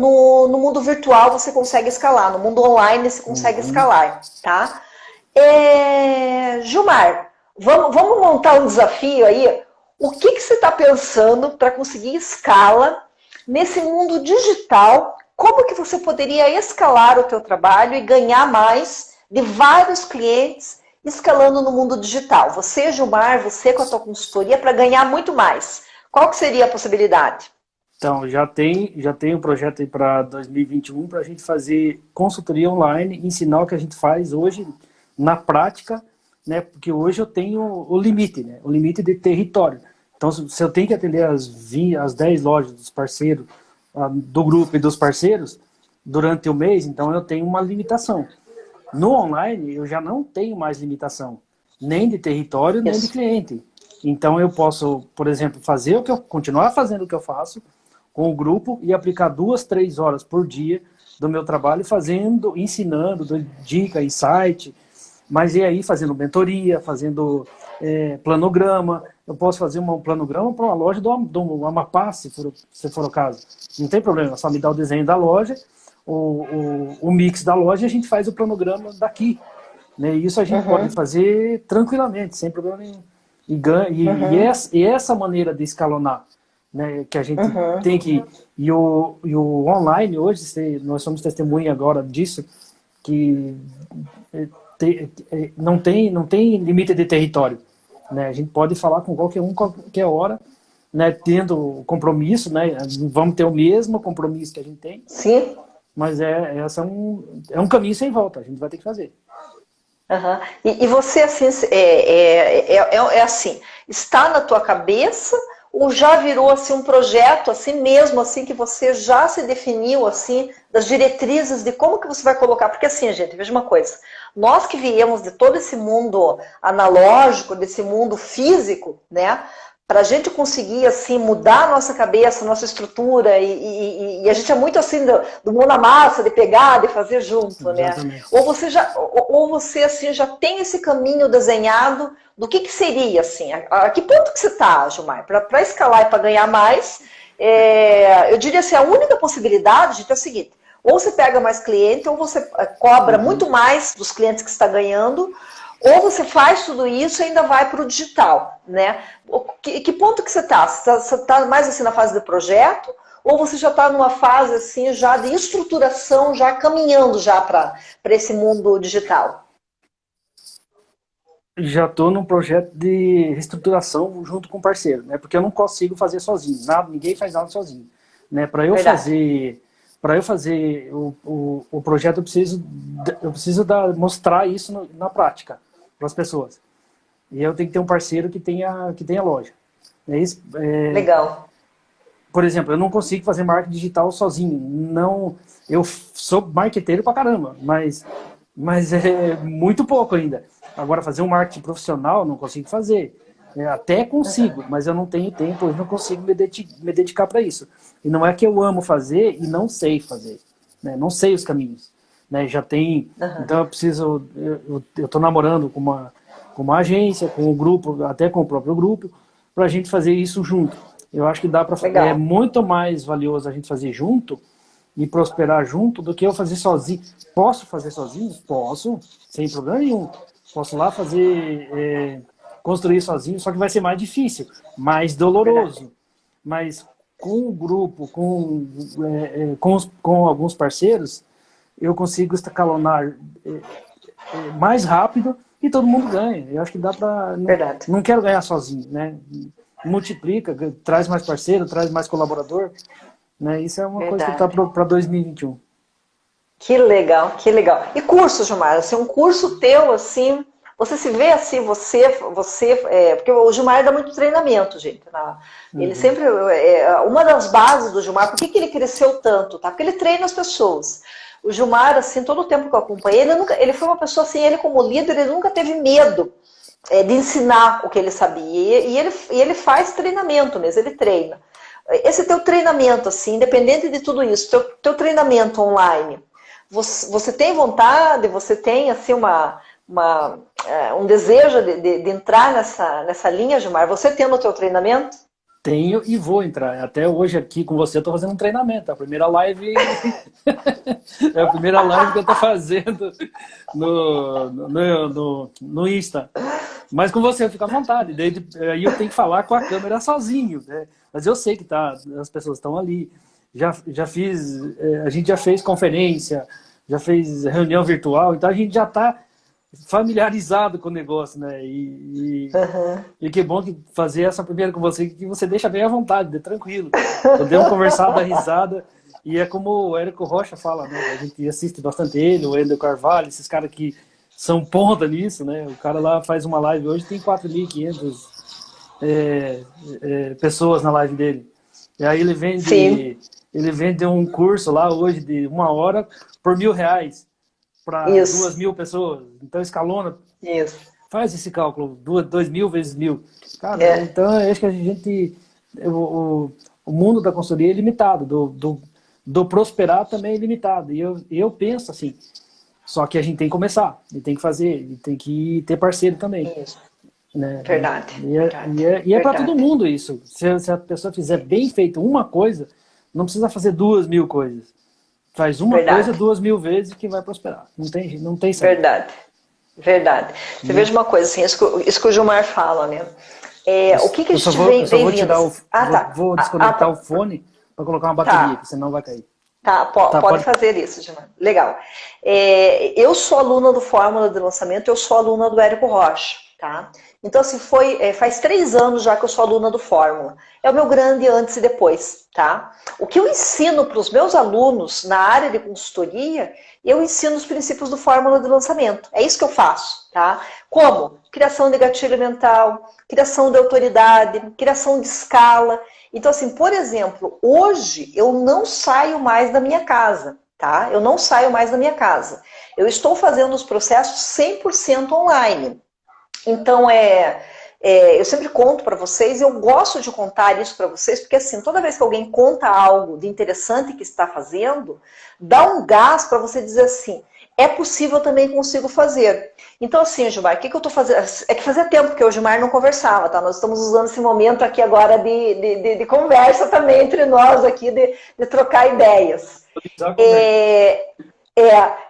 mundo virtual, você consegue escalar, no mundo online você consegue escalar, tá? Gilmar, vamos montar um desafio aí. O que você está pensando para conseguir escala nesse mundo digital? Como que você poderia escalar o teu trabalho e ganhar mais de vários clientes escalando no mundo digital? Você, Gilmar, você com a tua consultoria para ganhar muito mais. Qual que seria a possibilidade? Então, já tem um projeto aí para 2021 para a gente fazer consultoria online, ensinar o que a gente faz hoje na prática, né? Porque hoje eu tenho o limite, né? O limite de território. Então, se eu tenho que atender as 10 lojas dos parceiros, do grupo e dos parceiros, durante o mês, então eu tenho uma limitação. No online, eu já não tenho mais limitação, nem de território, nem de cliente. Então eu posso, por exemplo, continuar fazendo o que eu faço com o grupo e aplicar 2, 3 horas por dia do meu trabalho ensinando, dando dica, insight, mas e aí fazendo mentoria, fazendo planograma. Eu posso fazer um planograma para uma loja do Amapá, se for o caso. Não tem problema, só me dá o desenho da loja, o mix da loja, e a gente faz o planograma daqui. Né? E isso a gente pode fazer tranquilamente, sem problema nenhum. E essa maneira de escalonar, né, que a gente tem que... E o online hoje, nós somos testemunha agora disso, que não tem limite de território. Né? A gente pode falar com qualquer hora, né, tendo compromisso, né? Vamos ter o mesmo compromisso que a gente tem. Sim. Mas é um caminho sem volta, a gente vai ter que fazer. E você, assim, assim, está na tua cabeça ou já virou assim um projeto assim mesmo, assim que você já se definiu assim das diretrizes de como que você vai colocar? Porque assim, gente, veja uma coisa, nós que viemos de todo esse mundo analógico, desse mundo físico, né? Para a gente conseguir assim mudar a nossa cabeça, a nossa estrutura e a gente é muito assim do mão na massa, de pegar, de fazer junto, né? Exatamente. Ou você assim já tem esse caminho desenhado do que seria assim? A que ponto que você está, Gilmar? Para escalar e para ganhar mais, eu diria assim, a única possibilidade, gente, é o seguinte: ou você pega mais cliente, ou você cobra muito mais dos clientes que você está ganhando, ou você faz tudo isso e ainda vai para o digital, né? Que ponto que você está? Você está mais assim na fase do projeto? Ou você já está numa fase assim já de estruturação, já caminhando já para esse mundo digital? Já estou num projeto de reestruturação junto com o parceiro, né? Porque eu não consigo fazer sozinho, nada, ninguém faz nada sozinho, né? Para eu fazer o projeto, eu preciso mostrar isso na prática para as pessoas. E eu tenho que ter um parceiro que tenha loja. Legal. Por exemplo, eu não consigo fazer marketing digital sozinho. Não, eu sou marqueteiro pra caramba, mas é muito pouco ainda. Agora, fazer um marketing profissional, não consigo fazer. Até consigo, mas eu não tenho tempo, eu não consigo me dedicar para isso. E não é que eu amo fazer e não sei fazer, né? Não sei os caminhos, né? Já tem, então eu estou namorando com uma agência, com um grupo, até com o próprio grupo, para a gente fazer isso junto. Eu acho que é muito mais valioso a gente fazer junto e prosperar junto do que eu fazer sozinho. Posso fazer sozinho? Posso, sem problema nenhum. Posso lá construir sozinho, só que vai ser mais difícil, mais doloroso. Mas com o grupo, com alguns parceiros, eu consigo escalonar mais rápido e todo mundo ganha. Eu acho que dá para... Não quero ganhar sozinho, né? Multiplica, traz mais parceiro, traz mais colaborador, né? Isso é uma coisa que está para 2021. Que legal, que legal. E curso, Gilmar? Assim, um curso teu, assim, você se vê assim, porque o Gilmar dá muito treinamento, gente. Ele sempre, uma das bases do Gilmar, por que ele cresceu tanto? Tá? Porque ele treina as pessoas. O Gilmar, assim, todo o tempo que eu acompanhei, ele foi uma pessoa assim, ele como líder, ele nunca teve medo de ensinar o que ele sabia. E ele faz treinamento mesmo, ele treina. Esse teu treinamento, assim, independente de tudo isso, teu treinamento online, você tem vontade, você tem assim um desejo de entrar nessa linha, Gilmar? Você tem no teu treinamento? Tenho e vou entrar. Até hoje aqui com você eu estou fazendo um treinamento. A primeira live é a primeira live que eu estou fazendo no Insta. Mas com você eu fico à vontade. Aí eu tenho que falar com a câmera sozinho, né? Mas eu sei que as pessoas estão ali. A gente já fez conferência, já fez reunião virtual, então a gente já está familiarizado com o negócio, né? E que bom que fazer essa primeira com você, que você deixa bem à vontade, tranquilo. Podemos conversar, dar risada. E é como o Érico Rocha fala, né? A gente assiste bastante ele, o Ender Carvalho, esses caras que são ponta nisso, né? O cara lá faz uma live hoje, tem 4.500 pessoas na live dele. E aí ele vende um curso lá hoje de 1 hora por R$1.000 para 2.000 pessoas. Então escalona. Isso. Faz esse cálculo, 2.000 vezes 1.000. Cara, então eu acho que a gente... O mundo da consultoria é limitado, do prosperar também é limitado. E eu penso assim, só que a gente tem que começar, e tem que fazer, e tem que ter parceiro também. Isso. Né? Verdade. E é para todo mundo isso. Se a pessoa fizer bem feito uma coisa, não precisa fazer 2.000 coisas. Faz uma coisa 2.000 vezes que vai prosperar. Não tem saber. Verdade. Você veja uma coisa, assim, isso que o Gilmar fala, né? O que a gente vem vindo? Vou desconectar o fone para colocar uma bateria, que senão vai cair. Pode fazer isso, Gilmar. Legal. Eu sou aluna do Fórmula de Lançamento, eu sou aluna do Érico Rocha. tá? Então, assim, faz 3 anos já que eu sou aluna do Fórmula. É o meu grande antes e depois, tá? O que eu ensino para os meus alunos na área de consultoria, eu ensino os princípios do Fórmula de lançamento. É isso que eu faço, tá? Como? Criação de gatilho mental, criação de autoridade, criação de escala. Então, assim, por exemplo, hoje eu não saio mais da minha casa, tá? Eu não saio mais da minha casa. Eu estou fazendo os processos 100% online. Então, eu sempre conto para vocês, e eu gosto de contar isso para vocês, porque assim, toda vez que alguém conta algo de interessante que está fazendo, dá um gás para você dizer assim, é possível, também consigo fazer. Então assim, Gilmar, o que eu estou fazendo? É que fazia tempo que o Gilmar não conversava, tá? Nós estamos usando esse momento aqui agora de conversa também entre nós aqui, de trocar ideias.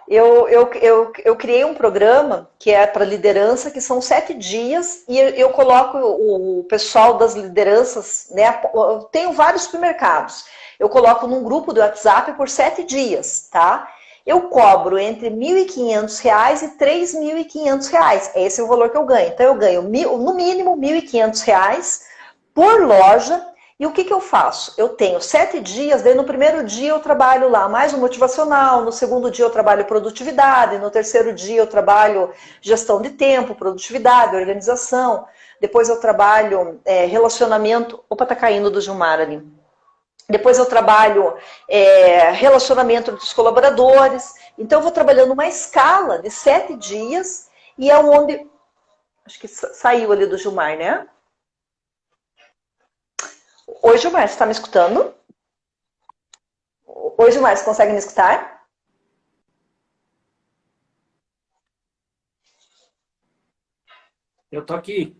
Eu criei um programa que é para liderança, que são 7 dias, e eu coloco o pessoal das lideranças, né? Eu tenho vários supermercados. Eu coloco num grupo do WhatsApp por 7 dias, tá? Eu cobro entre R$ 1.500 e R$ 3.500. Esse é o valor que eu ganho. Então eu ganho no mínimo R$ 1.500 por loja. E o que eu faço? Eu tenho 7 dias, daí no primeiro dia eu trabalho lá mais o motivacional, no segundo dia eu trabalho produtividade, no terceiro dia eu trabalho gestão de tempo, produtividade, organização, depois eu trabalho relacionamento... Opa, tá caindo do Gilmar ali. Depois eu trabalho relacionamento dos colaboradores. Então eu vou trabalhando uma escala de 7 dias e é onde... Acho que saiu ali do Gilmar, né? Oi, Gilmar, você está me escutando? Oi, Gilmar, você consegue me escutar? Eu tô aqui.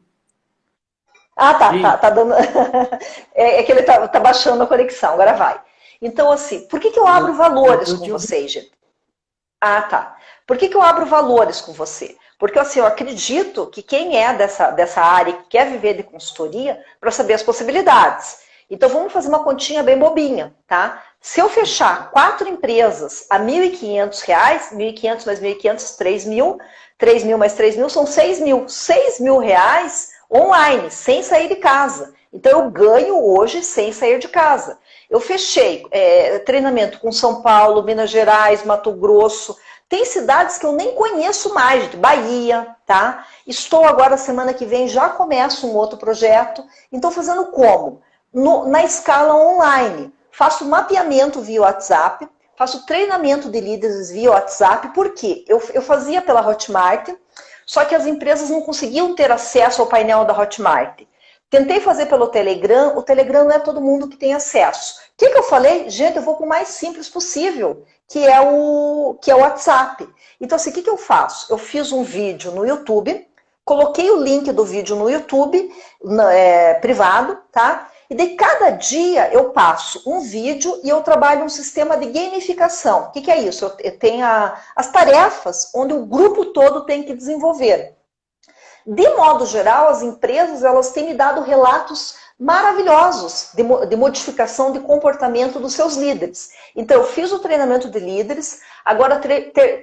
Ah, tá dando... É que ele tá baixando a conexão, agora vai. Então, assim, por que eu abro valores com você, gente? Ah, tá. Por que eu abro valores com você? Porque assim, eu acredito que quem é dessa área e quer viver de consultoria, para saber as possibilidades. Então vamos fazer uma continha bem bobinha, tá? Se eu fechar 4 empresas a R$ 1.500, 1.500 mais 1.500, 3.000, 3.000 mais 3.000 são 6.000. R$ 6.000 online, sem sair de casa. Então eu ganho hoje sem sair de casa. Eu fechei treinamento com São Paulo, Minas Gerais, Mato Grosso. Tem cidades que eu nem conheço mais, de Bahia, tá? Estou agora, semana que vem, já começo um outro projeto. Então fazendo como? Na escala online. Faço mapeamento via WhatsApp, faço treinamento de líderes via WhatsApp. Por quê? Eu fazia pela Hotmart, só que as empresas não conseguiam ter acesso ao painel da Hotmart. Tentei fazer pelo Telegram, o Telegram não é todo mundo que tem acesso. O que eu falei? Gente, eu vou com o mais simples possível, que é o WhatsApp. Então, assim, o que eu faço? Eu fiz um vídeo no YouTube, coloquei o link do vídeo no YouTube, privado, tá? E de cada dia eu passo um vídeo e eu trabalho um sistema de gamificação. O que é isso? Eu tenho as tarefas onde o grupo todo tem que desenvolver. De modo geral, as empresas elas têm me dado relatos maravilhosos de modificação de comportamento dos seus líderes. Então, eu fiz o treinamento de líderes, agora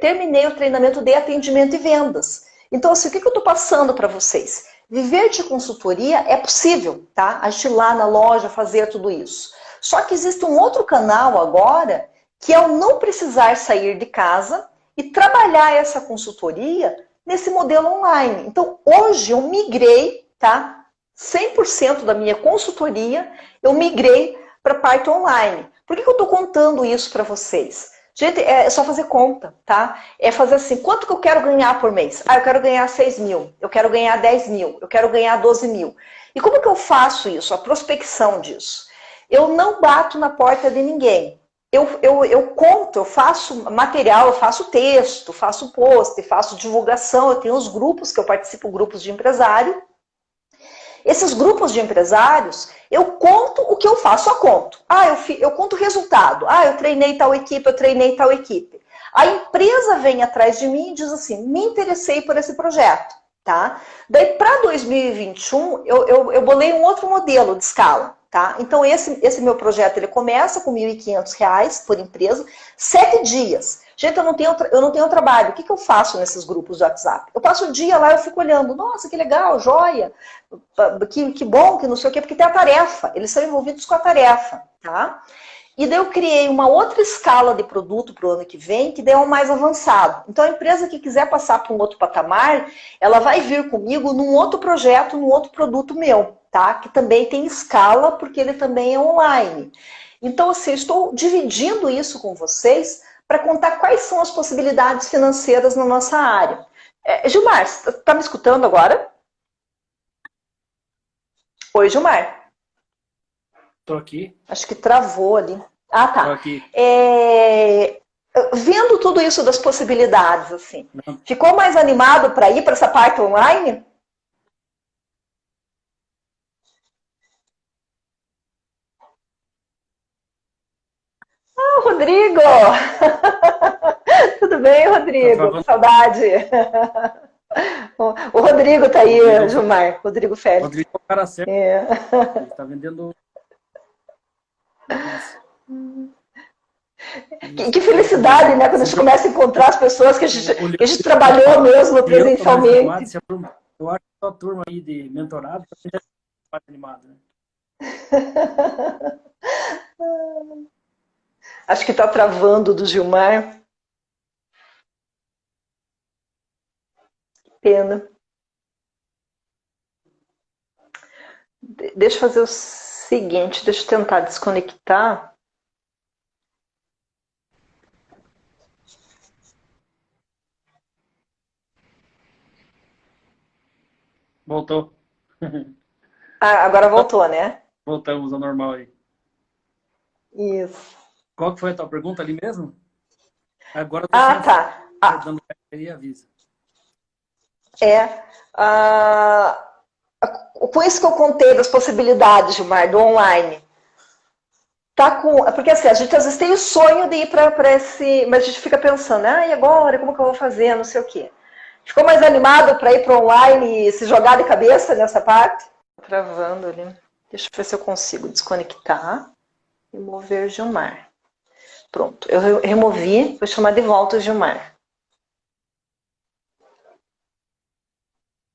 terminei o treinamento de atendimento e vendas. Então, assim, o que eu estou passando para vocês? Viver de consultoria é possível, tá? A gente ir lá na loja fazer tudo isso. Só que existe um outro canal agora, que é o não precisar sair de casa e trabalhar essa consultoria nesse modelo online. Então, hoje eu migrei, tá? 100% da minha consultoria, eu migrei para a parte online. Por que eu estou contando isso para vocês? Gente, é só fazer conta, tá? É fazer assim, quanto que eu quero ganhar por mês? Ah, eu quero ganhar 6.000, eu quero ganhar 10.000, eu quero ganhar 12.000. E como que eu faço isso? A prospecção disso. Eu não bato na porta de ninguém. Eu conto, eu faço material, eu faço texto, faço post, faço divulgação, eu tenho os grupos que eu participo, grupos de empresário. Esses grupos de empresários, eu conto o que eu faço, só conto. Ah, eu conto o resultado. Ah, eu treinei tal equipe, eu treinei tal equipe. A empresa vem atrás de mim e diz assim, me interessei por esse projeto, tá? Daí, para 2021, eu bolei um outro modelo de escala, tá? Então, esse meu projeto, ele começa com R$ 1.500 por empresa, 7 dias. Gente, eu não tenho trabalho. O que eu faço nesses grupos de WhatsApp? Eu passo o dia lá, eu fico olhando. Nossa, que legal, joia. Que bom, que não sei o quê, porque tem a tarefa. Eles são envolvidos com a tarefa, tá? E daí eu criei uma outra escala de produto para o ano que vem, que daí é o mais avançado. Então a empresa que quiser passar para um outro patamar, ela vai vir comigo num outro projeto, num outro produto meu, tá? Que também tem escala, porque ele também é online. Então, assim, eu estou dividindo isso com vocês para contar quais são as possibilidades financeiras na nossa área. Gilmar, você está me escutando agora? Oi, Gilmar. Tô aqui. Acho que travou ali. Ah, Tô tá. aqui. Vendo tudo isso das possibilidades, assim, Não. ficou mais animado para ir para essa parte online? Ah, Rodrigo! Tudo bem, Tá Rodrigo? Que travando. saudade! O Rodrigo tá aí, Rodrigo, Gilmar. Rodrigo Félix. Rodrigo é o cara certo. É. Ele tá vendendo. Nossa. Que felicidade, né? Quando a gente começa a encontrar as pessoas que a gente trabalhou mesmo Eu tô mais animado. presencialmente. Eu acho que a turma aí de mentorado tá mais animada, né? Acho que tá travando do Gilmar. Pena. Deixa eu fazer o seguinte, deixa eu tentar desconectar. Voltou. Ah, agora voltou, né? Voltamos ao normal aí. Isso. Qual que foi a tua pergunta ali mesmo? Agora eu tô Ah, sem tá. dando aí, avisa. Ah, com isso que eu contei das possibilidades, Gilmar, do online. Porque assim, a gente às vezes tem o sonho de ir para esse. Mas a gente fica pensando, e agora? Como que eu vou fazer? Não sei o quê. Ficou mais animado para ir para online e se jogar de cabeça nessa parte? Travando ali. Deixa eu ver se eu consigo desconectar e mover Gilmar. Pronto, eu removi, vou chamar de volta o Gilmar.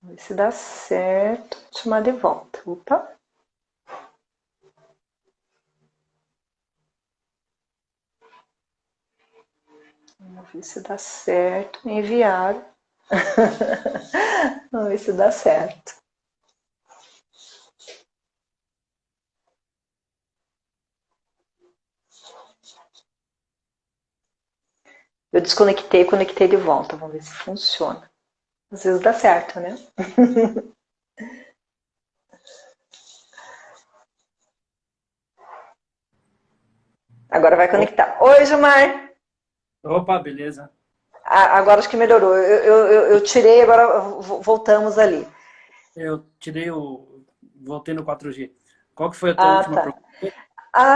Vamos ver se dá certo. Vou chamar de volta. Opa. Vamos ver se dá certo. Enviar. Vamos ver se dá certo. Eu desconectei e conectei de volta. Vamos ver se funciona. Às vezes dá certo, né? Agora vai conectar. Oi, Gilmar. Opa, beleza. Agora acho que melhorou. Eu tirei, agora voltamos ali. Eu tirei o. Voltei no 4G. Qual que foi a tua última Tá. pergunta?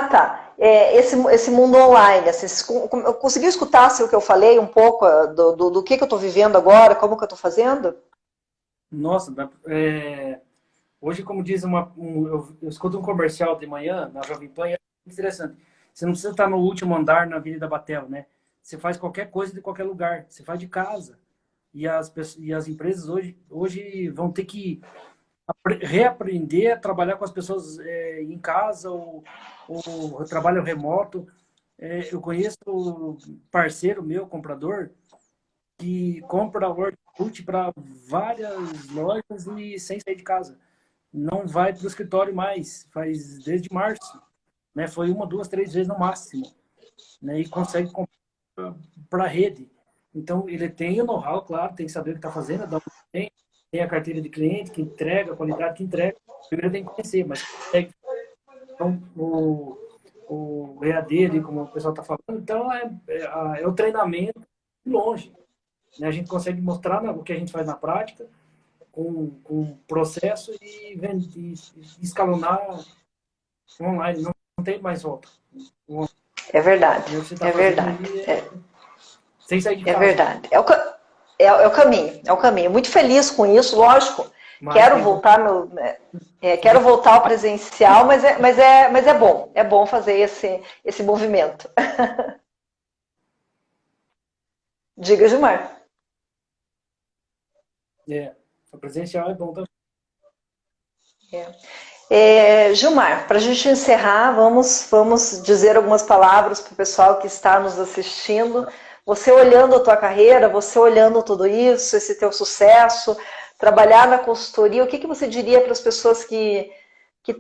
Tá. Esse mundo online, assim, eu consegui escutar assim, o que eu falei um pouco do que eu estou vivendo agora, como que eu estou fazendo? Nossa, hoje, como diz eu escuto um comercial de manhã na Jovem Pan, e é interessante. Você não precisa estar no último andar na Avenida Batel, né? Você faz qualquer coisa de qualquer lugar. Você faz de casa. E as empresas hoje vão ter que reaprender a trabalhar com as pessoas em casa ou trabalho remoto. Eu conheço parceiro meu, comprador, que compra hortifruti para várias lojas e sem sair de casa. Não vai para o escritório mais, faz desde março, né? Foi uma, duas, três vezes no máximo, né? E consegue comprar para a rede. Então, ele tem o know-how, claro, tem que saber o que está fazendo, tem a carteira de cliente que entrega, a qualidade que entrega. Primeiro tem que conhecer, mas consegue. Então, o EAD, ali, como o pessoal está falando, então é o treinamento de longe. Né? A gente consegue mostrar o que a gente faz na prática, com processo e escalonar online. Não tem mais volta. É verdade, Tá é verdade. sem sair de casa. É verdade. É o caminho, é o caminho. Muito feliz com isso, lógico. Quero voltar quero voltar ao presencial, mas é bom. É bom fazer esse movimento. Diga, Gilmar. É, o presencial é bom também. Gilmar, para a gente encerrar, vamos dizer algumas palavras para o pessoal que está nos assistindo. Você olhando a tua carreira, você olhando tudo isso, esse teu sucesso, trabalhar na consultoria, o que, que você diria para as pessoas que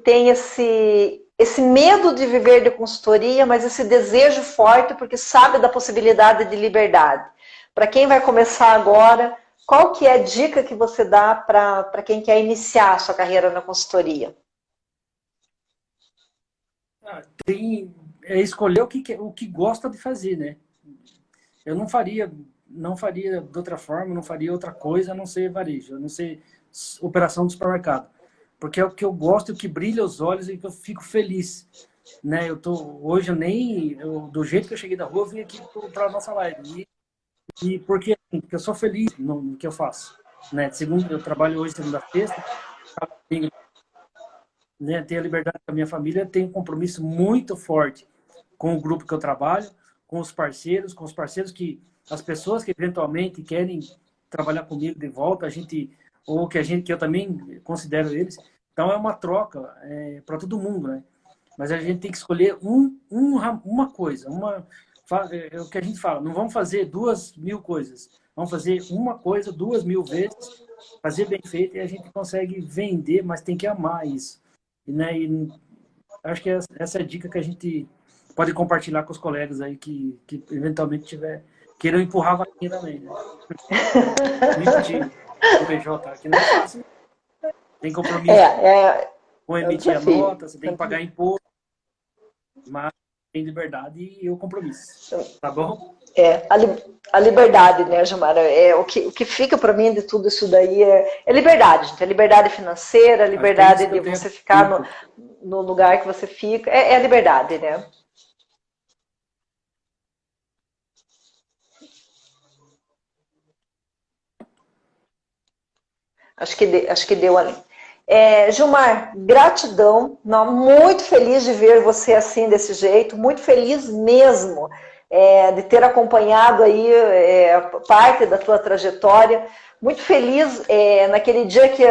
têm esse medo de viver de consultoria, mas esse desejo forte porque sabe da possibilidade de liberdade? Para quem vai começar agora, qual que é a dica que você dá para quem quer iniciar a sua carreira na consultoria? Tem, escolher o que gosta de fazer, né? Eu não faria de outra forma, não faria outra coisa a não ser varejo, a não ser operação do supermercado. Porque é o que eu gosto, o que brilha os olhos e que eu fico feliz. Né? Hoje do jeito que eu cheguei da rua, eu vim aqui para a nossa live. E porque eu sou feliz no que eu faço. Né? Segundo, eu trabalho hoje segunda a sexta, tenho, né, tenho a liberdade com a minha família, tenho um compromisso muito forte com o grupo que eu trabalho, com os parceiros as pessoas que eventualmente querem trabalhar comigo de volta, que eu também considero eles. Então é uma troca para todo mundo, né? Mas a gente tem que escolher uma coisa, é o que a gente fala, não vamos fazer 2.000 coisas, vamos fazer uma coisa 2.000 vezes, fazer bem feito e a gente consegue vender, mas tem que amar isso. Né? E acho que essa é a dica que a gente pode compartilhar com os colegas aí que eventualmente queiram empurrar a vaquinha também, né? Vivo de PJ aqui não é fácil, né? Tem É, compromisso é, com é um emitir a desafio. nota, você tem que pagar imposto, mas tem liberdade e o compromisso. Tá bom? A liberdade, né, Gilmar? O que fica para mim de tudo isso daí é liberdade, gente. É liberdade financeira, Acho que é liberdade isso que de eu tenho você ficar aprendido. no lugar que você fica. É a liberdade, né? Acho que deu ali. Gilmar, gratidão. Não, muito feliz de ver você assim, desse jeito. Muito feliz mesmo de ter acompanhado aí parte da tua trajetória. Muito feliz naquele dia que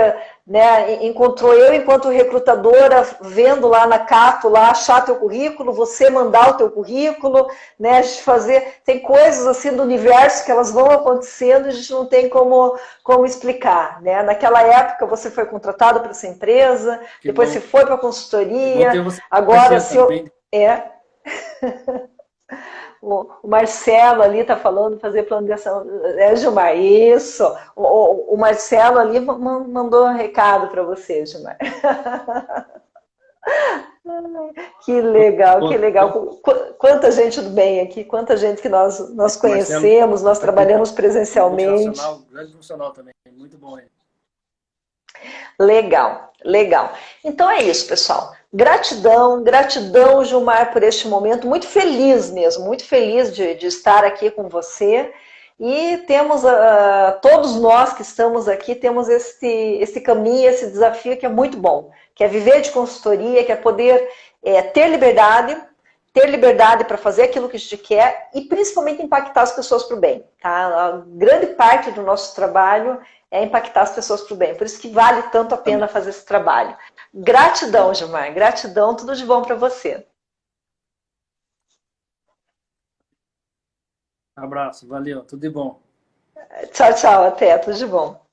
encontrou eu enquanto recrutadora, vendo lá na Cato, lá, achar teu currículo, você mandar o teu currículo, né, a gente fazer... Tem coisas assim do universo que elas vão acontecendo e a gente não tem como explicar, né? Naquela época você foi contratado para essa empresa, Que depois bom. você foi para a Que bom consultoria, ter você agora parceiro se eu, também. é, o Marcelo ali está falando fazer planeação. Gilmar, isso. O Marcelo ali mandou um recado para você, Gilmar. Que legal, que legal. Quanta gente do bem aqui, quanta gente que nós O Marcelo conhecemos, nós aqui da trabalhamos presencialmente. multinacional, grande profissional também. Muito bom ele. Legal, legal. Então é isso, pessoal. Gratidão, gratidão, Gilmar, por este momento. Muito feliz mesmo, muito feliz de estar aqui com você. E temos, todos nós que estamos aqui, temos esse caminho, esse desafio que é muito bom, que é viver de consultoria, que é poder ter liberdade para fazer aquilo que a gente quer e principalmente impactar as pessoas para o bem. Tá? A grande parte do nosso trabalho é impactar as pessoas para o bem. Por isso que vale tanto a Também. pena fazer esse trabalho. Gratidão, Gilmar. Gratidão, tudo de bom para você. Abraço, valeu, tudo de bom. Tchau, tchau. Até, tudo de bom.